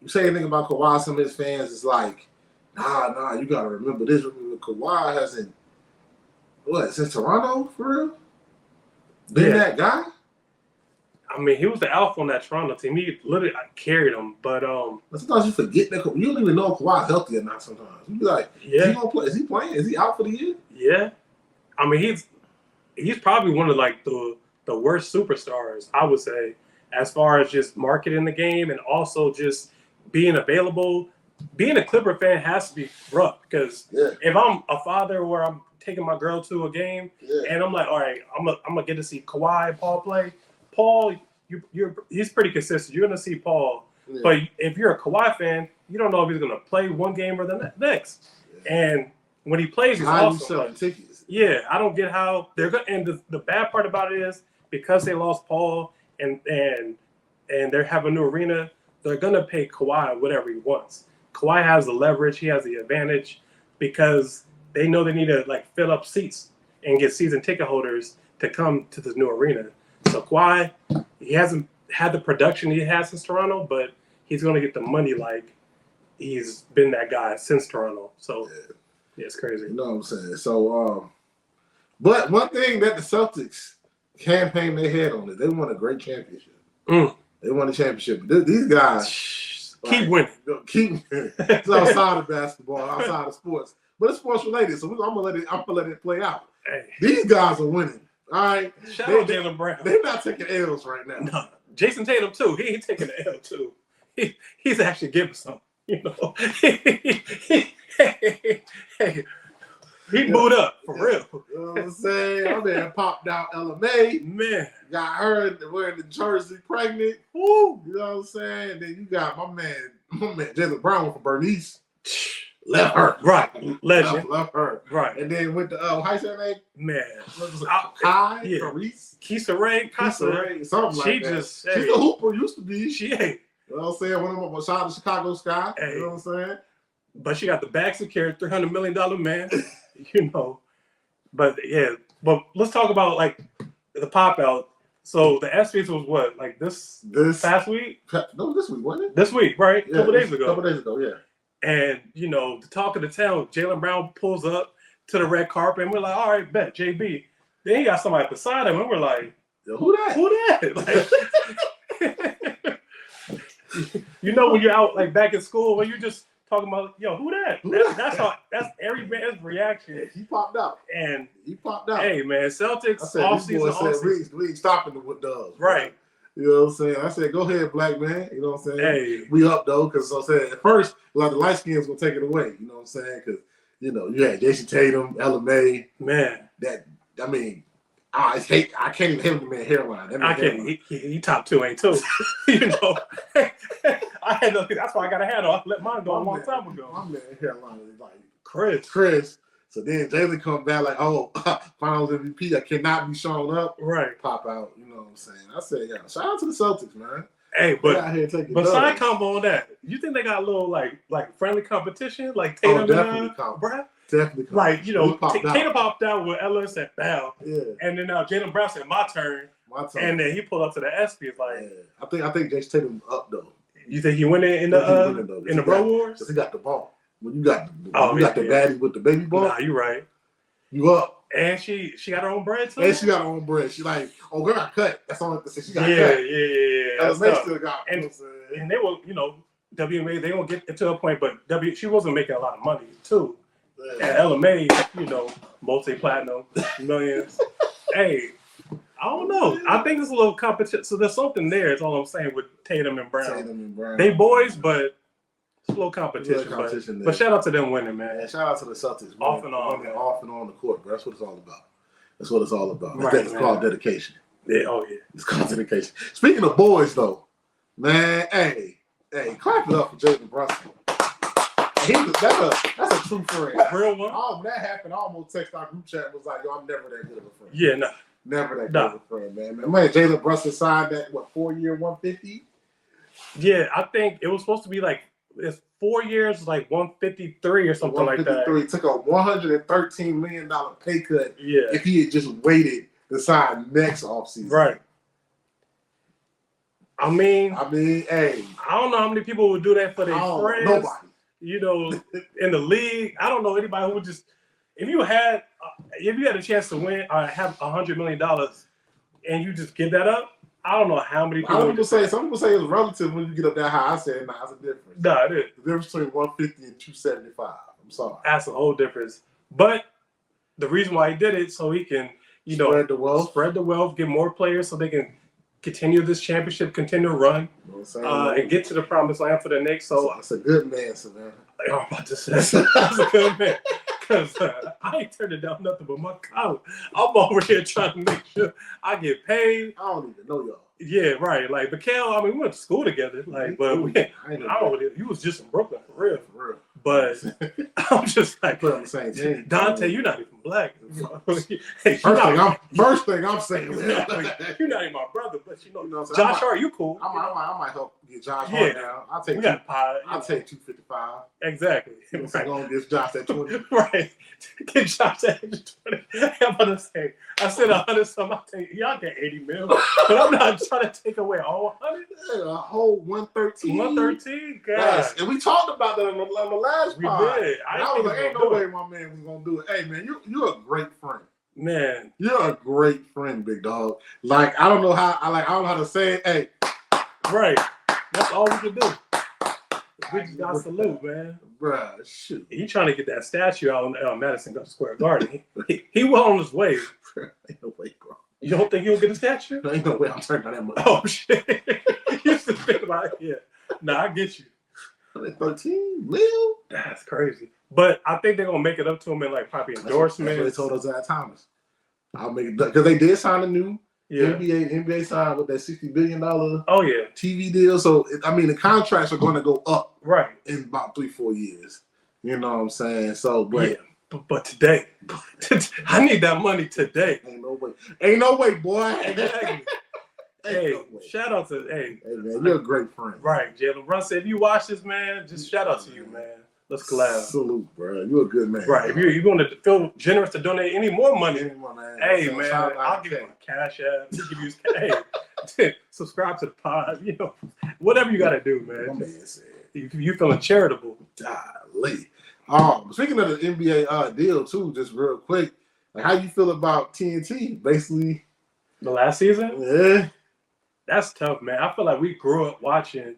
You say anything about Kawhi? Some of his fans is like, nah. You gotta remember this. Remember, Kawhi hasn't since Toronto for real been that guy. I mean, he was the alpha on that Toronto team. He literally carried them. But sometimes you forget that you don't even know if Kawhi's healthy or not. Sometimes you be like, is he gonna play? Is he playing? Is he out for the year? Yeah. I mean, he's probably one of like the worst superstars, I would say, as far as just marketing the game and also just being available. Being a Clipper fan has to be rough because if I'm a father where I'm taking my girl to a game and I'm like, all right, I'm gonna get to see Kawhi and Paul play. Paul, he's pretty consistent. You're gonna see Paul, but if you're a Kawhi fan, you don't know if he's gonna play one game or the next. And when he plays, he's awesome. Selling tickets. Yeah, I don't get how they're going. And the bad part about it is because they lost Paul and they have a new arena, they're gonna pay Kawhi whatever he wants. Kawhi has the leverage, he has the advantage because they know they need to like fill up seats and get season ticket holders to come to this new arena. So Kawhi, he hasn't had the production he has since Toronto, but he's gonna get the money like he's been that guy since Toronto. So yeah, it's crazy. You know what I'm saying? So but one thing that the Celtics campaign their head on is they won a great championship. They won a championship. These guys keep winning. It's outside of basketball, outside of sports, but it's sports related. So I'm gonna let it play out. Hey. These guys are winning. All right. Shout out Jaylen Brown. They're not taking L's right now. No. Jason Tatum too. He ain't taking the L too. He's actually giving some. You know. He booed up for real. You know what I'm saying? My man popped out LMA. Man. Got her wearing the jersey pregnant. Woo! You know what I'm saying? And then you got my man Jaylen Brown from Bernice. Left her. Right. Legend. Left her. Right. And then with the how you say her name? Man. Kai, yeah. Paris. Kisa Ray, something like that. She's a hooper, used to be. She ain't. You know what I'm saying? One of them, shout out to Chicago Sky. Hey. You know what I'm saying? But she got the back secured, $300 million man. You know. But yeah. But let's talk about like the pop out. So the ESPYs was what? Like this past week? No, this week, wasn't it? This week, right? Yeah, a couple days ago, yeah. And, you know, the talk of the town, Jaylen Brown pulls up to the red carpet, and we're like, all right, bet, JB. Then he got somebody beside him, and we're like, yo, who that? Who that? Like, you know when you're out, like, back in school, when you're just talking about, yo, who that? That's every man's reaction. He popped out. And he popped out. Hey, man, Celtics, offseason. We ain't stopping the doves. Right. You know what I'm saying? I said, go ahead, black man. You know what I'm saying? Hey. We up, though, because I'm saying at first, a lot of the light skins going to take it away. You know what I'm saying? Because, you know, you had Jason Tatum, LMA. Man. I can't even hit the man hairline. I can't. He top two, ain't two. You know? I had that's why I got a hat on. I let mine go a long time ago. My man hairline is like Chris. So then Jaylen come back like, oh, finals MVP. I cannot be shown up. Right. Pop out. You know what I'm saying? I said, yeah, shout out to the Celtics, man. Hey, but side combo on that. You think they got a little like friendly competition? Like Tatum definitely Brown? Definitely. Like, you know, Tatum popped out with Ellis said bow. Yeah. And then now Jaylen Brown said my turn. And then he pulled up to the ESPYs like I think Jason Tatum up though. You think he went in the Bro Wars? Because he got the ball. When you got the baddie with the baby ball. Nah, you right. You up. And she got her own bread too? And she got her own bread. She like, oh, girl got cut. That's all I have to say. She got cut. Yeah. Still got, and they were, you know, WMA, they won't get to a point, but she wasn't making a lot of money too. Yeah. And LMA, you know, multi-platinum, millions. Hey, I don't know. I think it's a little competition. So there's something there, is all I'm saying, with Tatum and Brown. They boys, but it's a little competition. But shout out to them winning, man. Yeah, shout out to the Celtics. Off and on. Off and on the court, bro. That's what it's all about. That's what it's all about. Right, it's called dedication. Yeah, oh yeah. It's called dedication. Speaking of boys, though, man, hey, clap it up for Jalen Brunson. That's a true friend. Real one? Oh, that happened. I almost texted our group chat and was like, yo, I'm never that good of a friend. Yeah, nah. Never that good of a friend, man. Jalen Brunson signed that, 4-year, 150? Yeah, I think it was supposed to be like, it's 4 years, like 153 or something like that. He took a $113 million pay cut if he had just waited to sign next offseason. Right. I mean, hey. I don't know how many people would do that for their friends. Nobody. You know, in the league, I don't know anybody who would just, if you had a chance to win or have $100 million and you just give that up, I don't know how many people. Some people say it's relative when you get up that high. I said, nah, it's a difference. Nah, it is. The difference between 150 and 275. I'm sorry. That's a whole difference. But the reason why he did it, so he can, spread the wealth, get more players so they can continue this championship, continue to run, and get to the promised land for the Knicks. So that's a good man, Savannah. I'm about to say that's a good man. Because I ain't turning down nothing but my college. I'm over here trying to make sure I get paid. I don't even know y'all. Yeah, right. Like, Mikhail, we went to school together. Like, but you was just in Brooklyn, for real. For real. But I'm just like, put on the same team. Dante, you're not even black. First thing I'm saying, you're not even my brother, but Josh Hart, you cool. I might help get Josh Hart down. I'll take I'll take 255. Exactly. I'm gonna give Josh that 20. Right. Get Josh that 20. I'm about to say, I said 100 something. Y'all get 80 mil, but I'm not trying to take away all 100. Yeah, a whole 113. 113, guys. Yes. And we talked about that on the last pod. Did. I was like, ain't no way my man was gonna do it. Hey man, you're a great friend. Man, you're a great friend, big dog. Like I don't know how to say it. Hey, right. That's all we can do. We just got to salute, man. Bruh, shoot. He trying to get that statue out on Madison Square Garden. He well on his way. Ain't no way, bro. You don't think he'll get a statue? Ain't no way I'm turning down that money. Oh shit! You used to think about it. Yeah. Nah, I get you. 13 mil? That's crazy. But I think they're gonna make it up to him in like probably endorsements. That's what they told us at Thomas. I'll make it because they did sign a new NBA signed with that $60 billion TV deal. So the contracts are going to go up in about 3-4 years. You know what I'm saying? So, but today, I need that money today. Ain't no way, boy. Exactly. Hey, shout out to Hey man, you're a great friend. Right, Jalen Brunson. Said, if you watch this, man, just shout out to you, man. Let's collab. Salute, bro. You're a good man. Right. If you're going to feel generous to donate any more money, man. Hey, man, I'll give you my cash app. Give you, hey, subscribe to the pod. Whatever you got to do, man. You feeling charitable. Golly. Speaking of the NBA deal, too, just real quick, like how you feel about TNT? Basically, the last season? Yeah. That's tough, man. I feel like we grew up watching.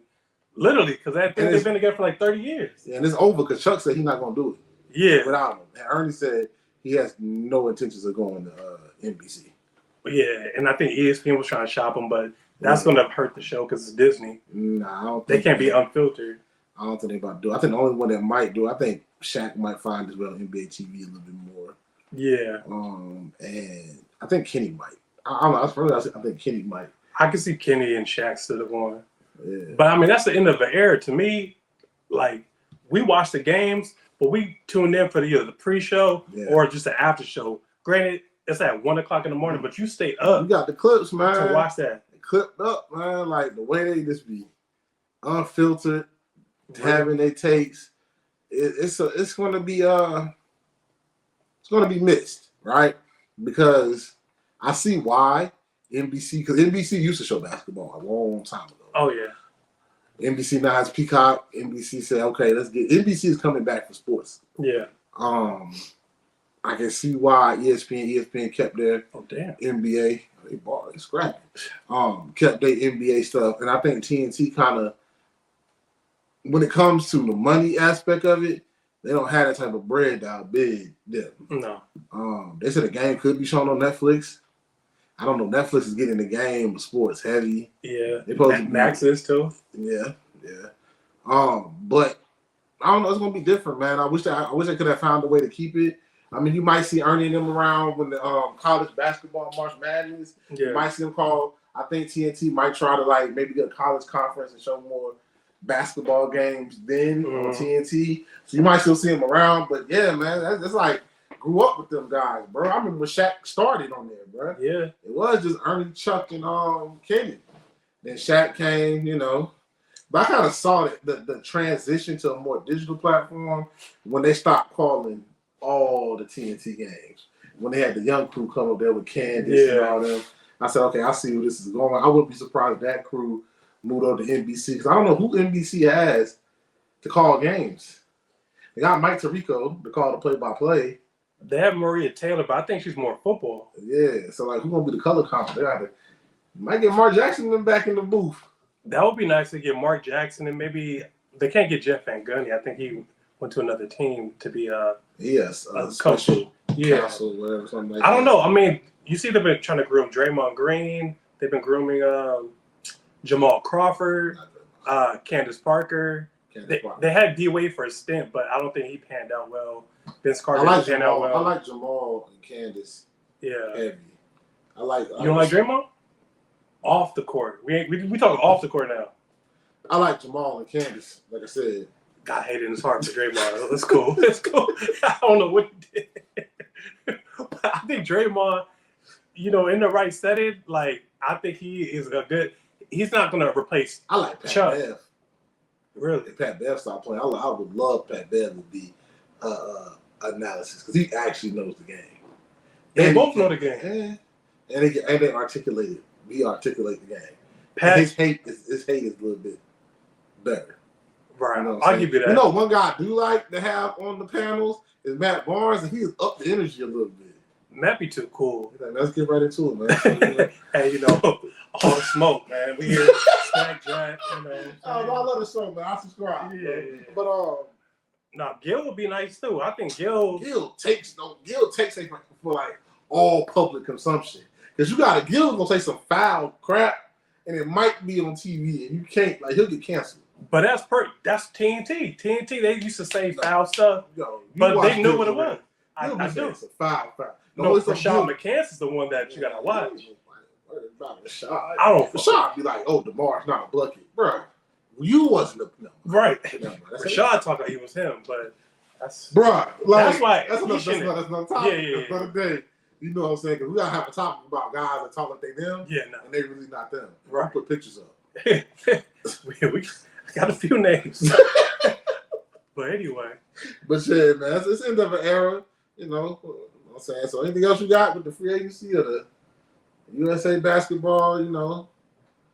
Literally, because I think they've been together for like 30 years. Yeah, and it's over because Chuck said he's not going to do it. Yeah. Without him. And Ernie said he has no intentions of going to NBC. Yeah, and I think ESPN was trying to shop him, but that's going to hurt the show because it's Disney. Nah, I don't think they can't be unfiltered. I don't think they're about to do it. I think the only one that might do it, I think Shaq might find as well NBA TV a little bit more. Yeah. And I think Kenny might. I don't know. I think Kenny might. I can see Kenny and Shaq still going. Yeah. But that's the end of the era to me. Like we watch the games, but we tune in for the pre-show or just the after show. Granted, it's at 1:00 in the morning, but you stay up. You got the clips, man. To watch that. Clipped up, man. Like the way they just be unfiltered, having their takes. It's going to be missed, right? Because I see why NBC, because NBC used to show basketball a long time ago. Oh yeah. NBC now has Peacock. NBC said, okay, NBC is coming back for sports. Yeah. I can see why ESPN kept their NBA. They scrapping. Kept their NBA stuff. And I think TNT kind of, when it comes to the money aspect of it, they don't have that type of bread that big dip. No. They said the game could be shown on Netflix. I don't know. Netflix is getting the game of sports heavy. Yeah. Max is too. Yeah. But I don't know. It's gonna be different, man. I wish I could have found a way to keep it. You might see Ernie and them around when the college basketball March Madness. Yeah. You might see them call. I think TNT might try to maybe get a college conference and show more basketball games then on TNT. So you might still see them around. But yeah, man, that's like. Grew up with them guys, bro. I remember when Shaq started on there, bro. Yeah. It was just Ernie, Chuck, and Kenny. Then Shaq came, But I kind of saw the transition to a more digital platform when they stopped calling all the TNT games. When they had the young crew come up there with Candace and all them. I said, okay, I see where this is going. I wouldn't be surprised if that crew moved over to NBC because I don't know who NBC has to call games. They got Mike Tirico to call the play-by-play. They have Maria Taylor, but I think she's more football. Yeah, so who's gonna be the color commentator? Might get Mark Jackson them back in the booth. That would be nice to get Mark Jackson, and maybe they can't get Jeff Van Gundy. I think he went to another team to be a special counsel, whatever, something like I don't know. You see, they've been trying to groom Draymond Green. They've been grooming Jamal Crawford, Candace Parker. They had D-Wade for a stint, but I don't think he panned out well. Vince Carter didn't pan out well. I like Jamal and Candace. Yeah. Heavy. You don't like Draymond? Off the court. We talking off the court now. I like Jamal and Candace, like I said. God hated his heart for Draymond. That's cool. That's cool. I don't know what he did. But I think Draymond, in the right setting, like I think he is a good. He's not going to replace. I like Pat Chuck. Bev. Really? If Pat Bev stopped playing, I would love Pat Bev to be analysis because he actually knows the game. They both know the game. And they articulate it. We articulate the game. Pat, his hate is a little bit better. Right. You know I'll give you that. One guy I do like to have on the panels is Matt Barnes, and he's up the energy a little bit. Matt be too cool. Like, let's get right into it, man. Hey, all the smoke, man. We here, Snack Jack, I love the show, man. I subscribe. Yeah. But Gil would be nice too. I think Gil takes it for like all public consumption because Gil's gonna say some foul crap, and it might be on TV, and you can't he'll get canceled. But that's TNT. TNT, they used to say foul stuff, but they knew what it was. I do. Foul. No, Rashad McCants is the one that you gotta watch. Rashad. I don't. Rashad be like, oh, DeMar's not a bucket, bro. You wasn't a right. No, Rashad talked like he was him, but that's bro. Like, that's why that's another topic. Yeah. Another day. You know what I'm saying? Because we gotta have a topic about guys that talk like they them, and they really not them. Right. Put pictures up. we got a few names, but anyway. But yeah, man, it's the end of an era. You know what I'm saying? So anything else you got with the free agency or the USA basketball?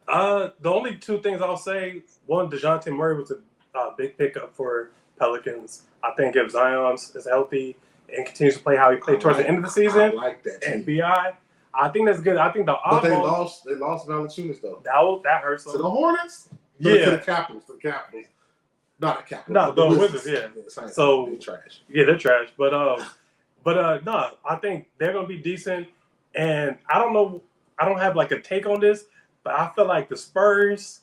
The only two things I'll say: one, DeJounte Murray was a big pickup for Pelicans. I think if Zion is healthy and continues to play how he played towards the end of the season, I like that. And BI, I think that's good. I think but they lost Valanciunas though. That hurts. To the Hornets? Yeah. To the Capitals. Not the Capitals. No, the Wizards. Yeah. So they're trash. Yeah, they're trash. But no, I think they're gonna be decent. And I don't know. I don't have like a take on this, but I feel like the Spurs,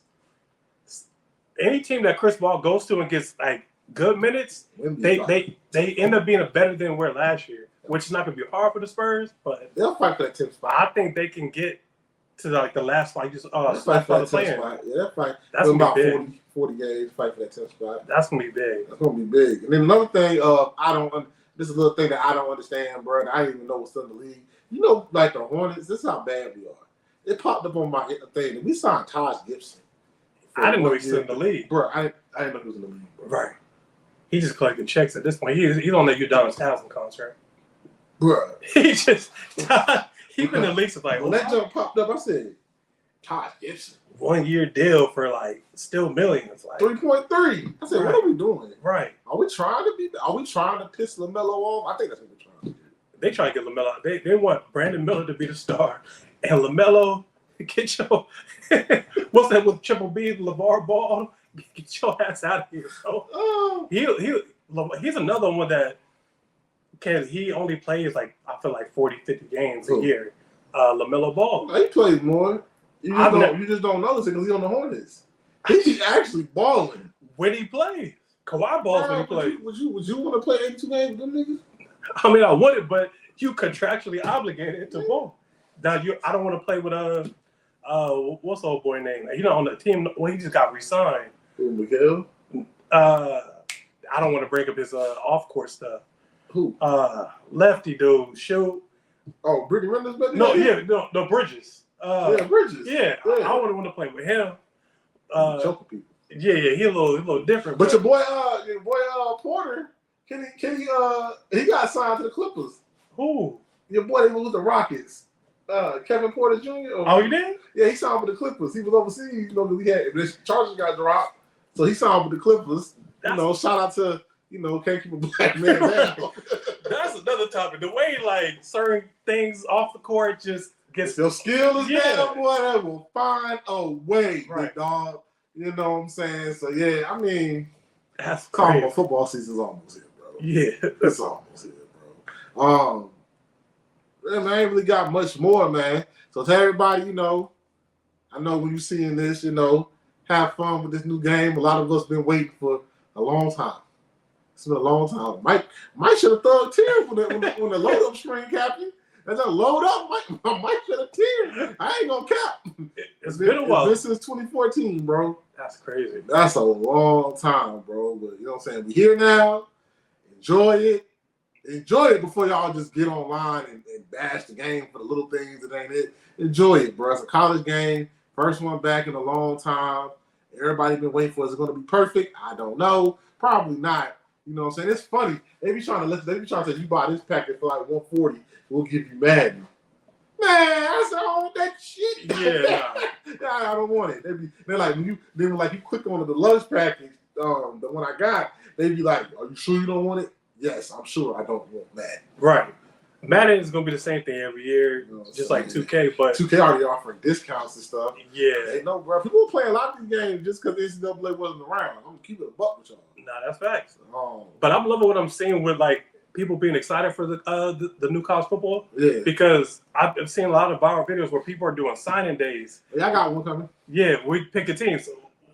any team that Chris Paul goes to and gets like good minutes, they end up being better than we were last year, which is not gonna be hard for the Spurs, but they'll fight for that 10th spot. I think they can get to like the last spot. Just fight for that 10th spot. Yeah, they'll fight. That's gonna about be big. 40 games, fight for that 10th spot. That's gonna be big. That's gonna be big. And then another thing, this is a little thing that I don't understand, bro. I didn't even know what's in the league. Like the Hornets, this is how bad we are. It popped up on my thing. We signed Taj Gibson. I didn't know he was in the league. Bro, I didn't know he was in the league, bro. Right. He's just collecting checks at this point. He's on the Udonis Townsend contract. Bro. He's been in the league since like... When that jump popped up, I said, Taj Gibson. 1 year deal for like still millions. Like 3.3. I said, right. What are we doing? Right. Are we trying to piss LaMelo off? I think that's what we're trying to do. They try to get LaMelo. They want Brandon Miller to be the star. And LaMelo, get your what's that with Triple B, LeVar Ball? Get your ass out of here, bro. Oh. He's another one that he only plays like I feel like 40, 50 games a year. LaMelo Ball. He plays more. You just don't notice it because he's on the Hornets. He's actually balling. When he plays. Kawhi balls when he plays. Would you want to play 82 games with them niggas? I mean, I would it, but you contractually obligated to ball. Now I don't want to play with what's the old boy name? On the team. Well, he just got re-signed. Who, Miguel? I don't want to break up his off-court stuff. Who? Lefty dude. Shoot. Oh, Brittany Reynolds, baby. No, Bridges. Bridges. Yeah, I wouldn't want to play with him. Choking people. Yeah, he a little different. But your boy Porter, he got signed to the Clippers. Who? Your boy that was with the Rockets. Kevin Porter Jr. Oh, he did? Yeah, he signed with the Clippers. He was overseas, because the Chargers got dropped. So he signed with the Clippers. Shout out to, can't keep a black man down. That's another topic. The way certain things off the court just gets if your skill is there, boy, that will find a way, right, big dog. You know what I'm saying? So yeah, I mean, that's crazy. Football season's almost here, bro. Yeah, it's almost here, bro. Man, I ain't really got much more, man. So to everybody, I know when you're seeing this, have fun with this new game. A lot of us been waiting for a long time. It's been a long time. Mike should have thrown a tear when the load up screen, Captain. As I load up, Mike should have tear. I ain't gonna cap. It's been a while. This is 2014, bro. That's crazy. That's a long time, bro. But you know what I'm saying? We're here now. Enjoy it. enjoy it before y'all just get online and bash the game for the little things that ain't it. Enjoy it, bro. It's a college game. First one back in a long time. Everybody been waiting for. Is it going to be perfect? I don't know. Probably not. You know what I'm saying? It's funny. They be trying to say you buy this packet for like $140, we'll give you Madden. Man, I said, oh, that shit. Yeah, nah, I don't want it. They're like when you click on the deluxe package, the one I got, they be like, are you sure you don't want it? Yes, I'm sure I don't want Madden. Right. Madden is gonna be the same thing every year, you know, just like 2K. But 2K already offering discounts and stuff. Yeah. Hey, no, bro. People play a lot of these games just because NCAA wasn't around. I'm gonna keep it a buck with y'all. Nah, that's facts. Oh. But I'm loving what I'm seeing with like people being excited for the new college football. Yeah. Because I've seen a lot of viral videos where people are doing signing days. Yeah, I got one coming. Yeah, we pick a team.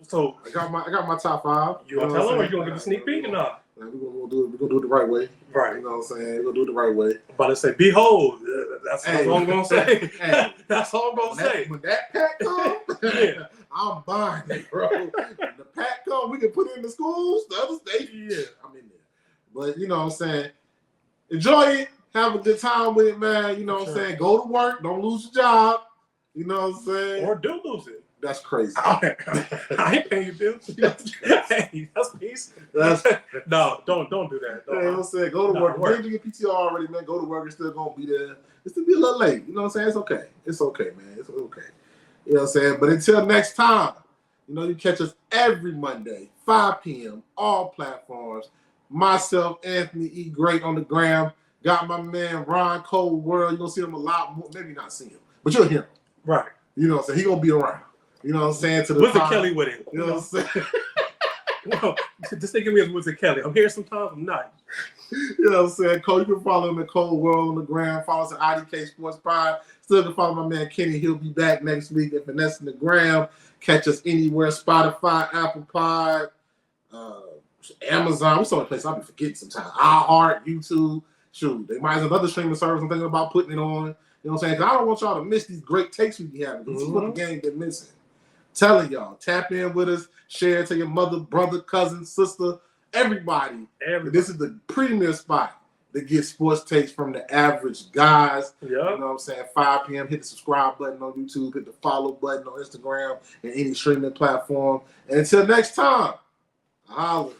So I got my top 5. You gonna tell them, or you gonna give a sneak peek or not? We're gonna do it the right way. Right. You know what I'm saying? We're gonna do it the right way. I'm about to say, behold, that's all I'm gonna say. Hey, that's all I'm gonna say. When that pack comes, yeah. I'm buying it, bro. When the pack comes, we can put it in the schools, the other states. Yeah. I'm in there. But you know what I'm saying? Enjoy it. Have a good time with it, man. You know what I'm saying? Go to work. Don't lose your job. You know what I'm saying? Or do lose it. That's crazy. I ain't paying your bills. Hey, that's peace. No, don't do that. You know what I'm saying? Go to work. If you get PTR already, man, go to work. It's still gonna be there. It's still be a little late. You know what I'm saying? It's okay. It's okay, man. It's okay. You know what I'm saying? But until next time, you know, you catch us every Monday, 5 p.m., all platforms. Myself, Anthony E. Great on the gram. Got my man Ron Cold World. You're gonna see him a lot more. Maybe not see him, but you'll hear him. Right. You know what I'm saying? He gonna be around. You know what I'm saying? To the Wizard Kelly with it. You know what I'm saying? Well, just think of me as Wizard Kelly. I'm here sometimes, I'm not. You know what I'm saying? Cole, you can follow him at Cold World on the gram. Follow us at IDK Sports Pod. Still can follow my man Kenny. He'll be back next week at Finesse in the Gram. Catch us anywhere: Spotify, Apple Pod, Amazon. What's the other place I'll be forgetting sometimes? iHeart, YouTube. Shoot, they might have another streaming service. I'm thinking about putting it on. You know what I'm saying? 'Cause I don't want y'all to miss these great takes we be having. This is what the game been missing. Telling y'all, tap in with us, share to your mother, brother, cousin, sister, everybody. This is the premier spot that gets sports takes from the average guys. Yep. You know what I'm saying? 5 p.m. Hit the subscribe button on YouTube, hit the follow button on Instagram and any streaming platform. And until next time, holla.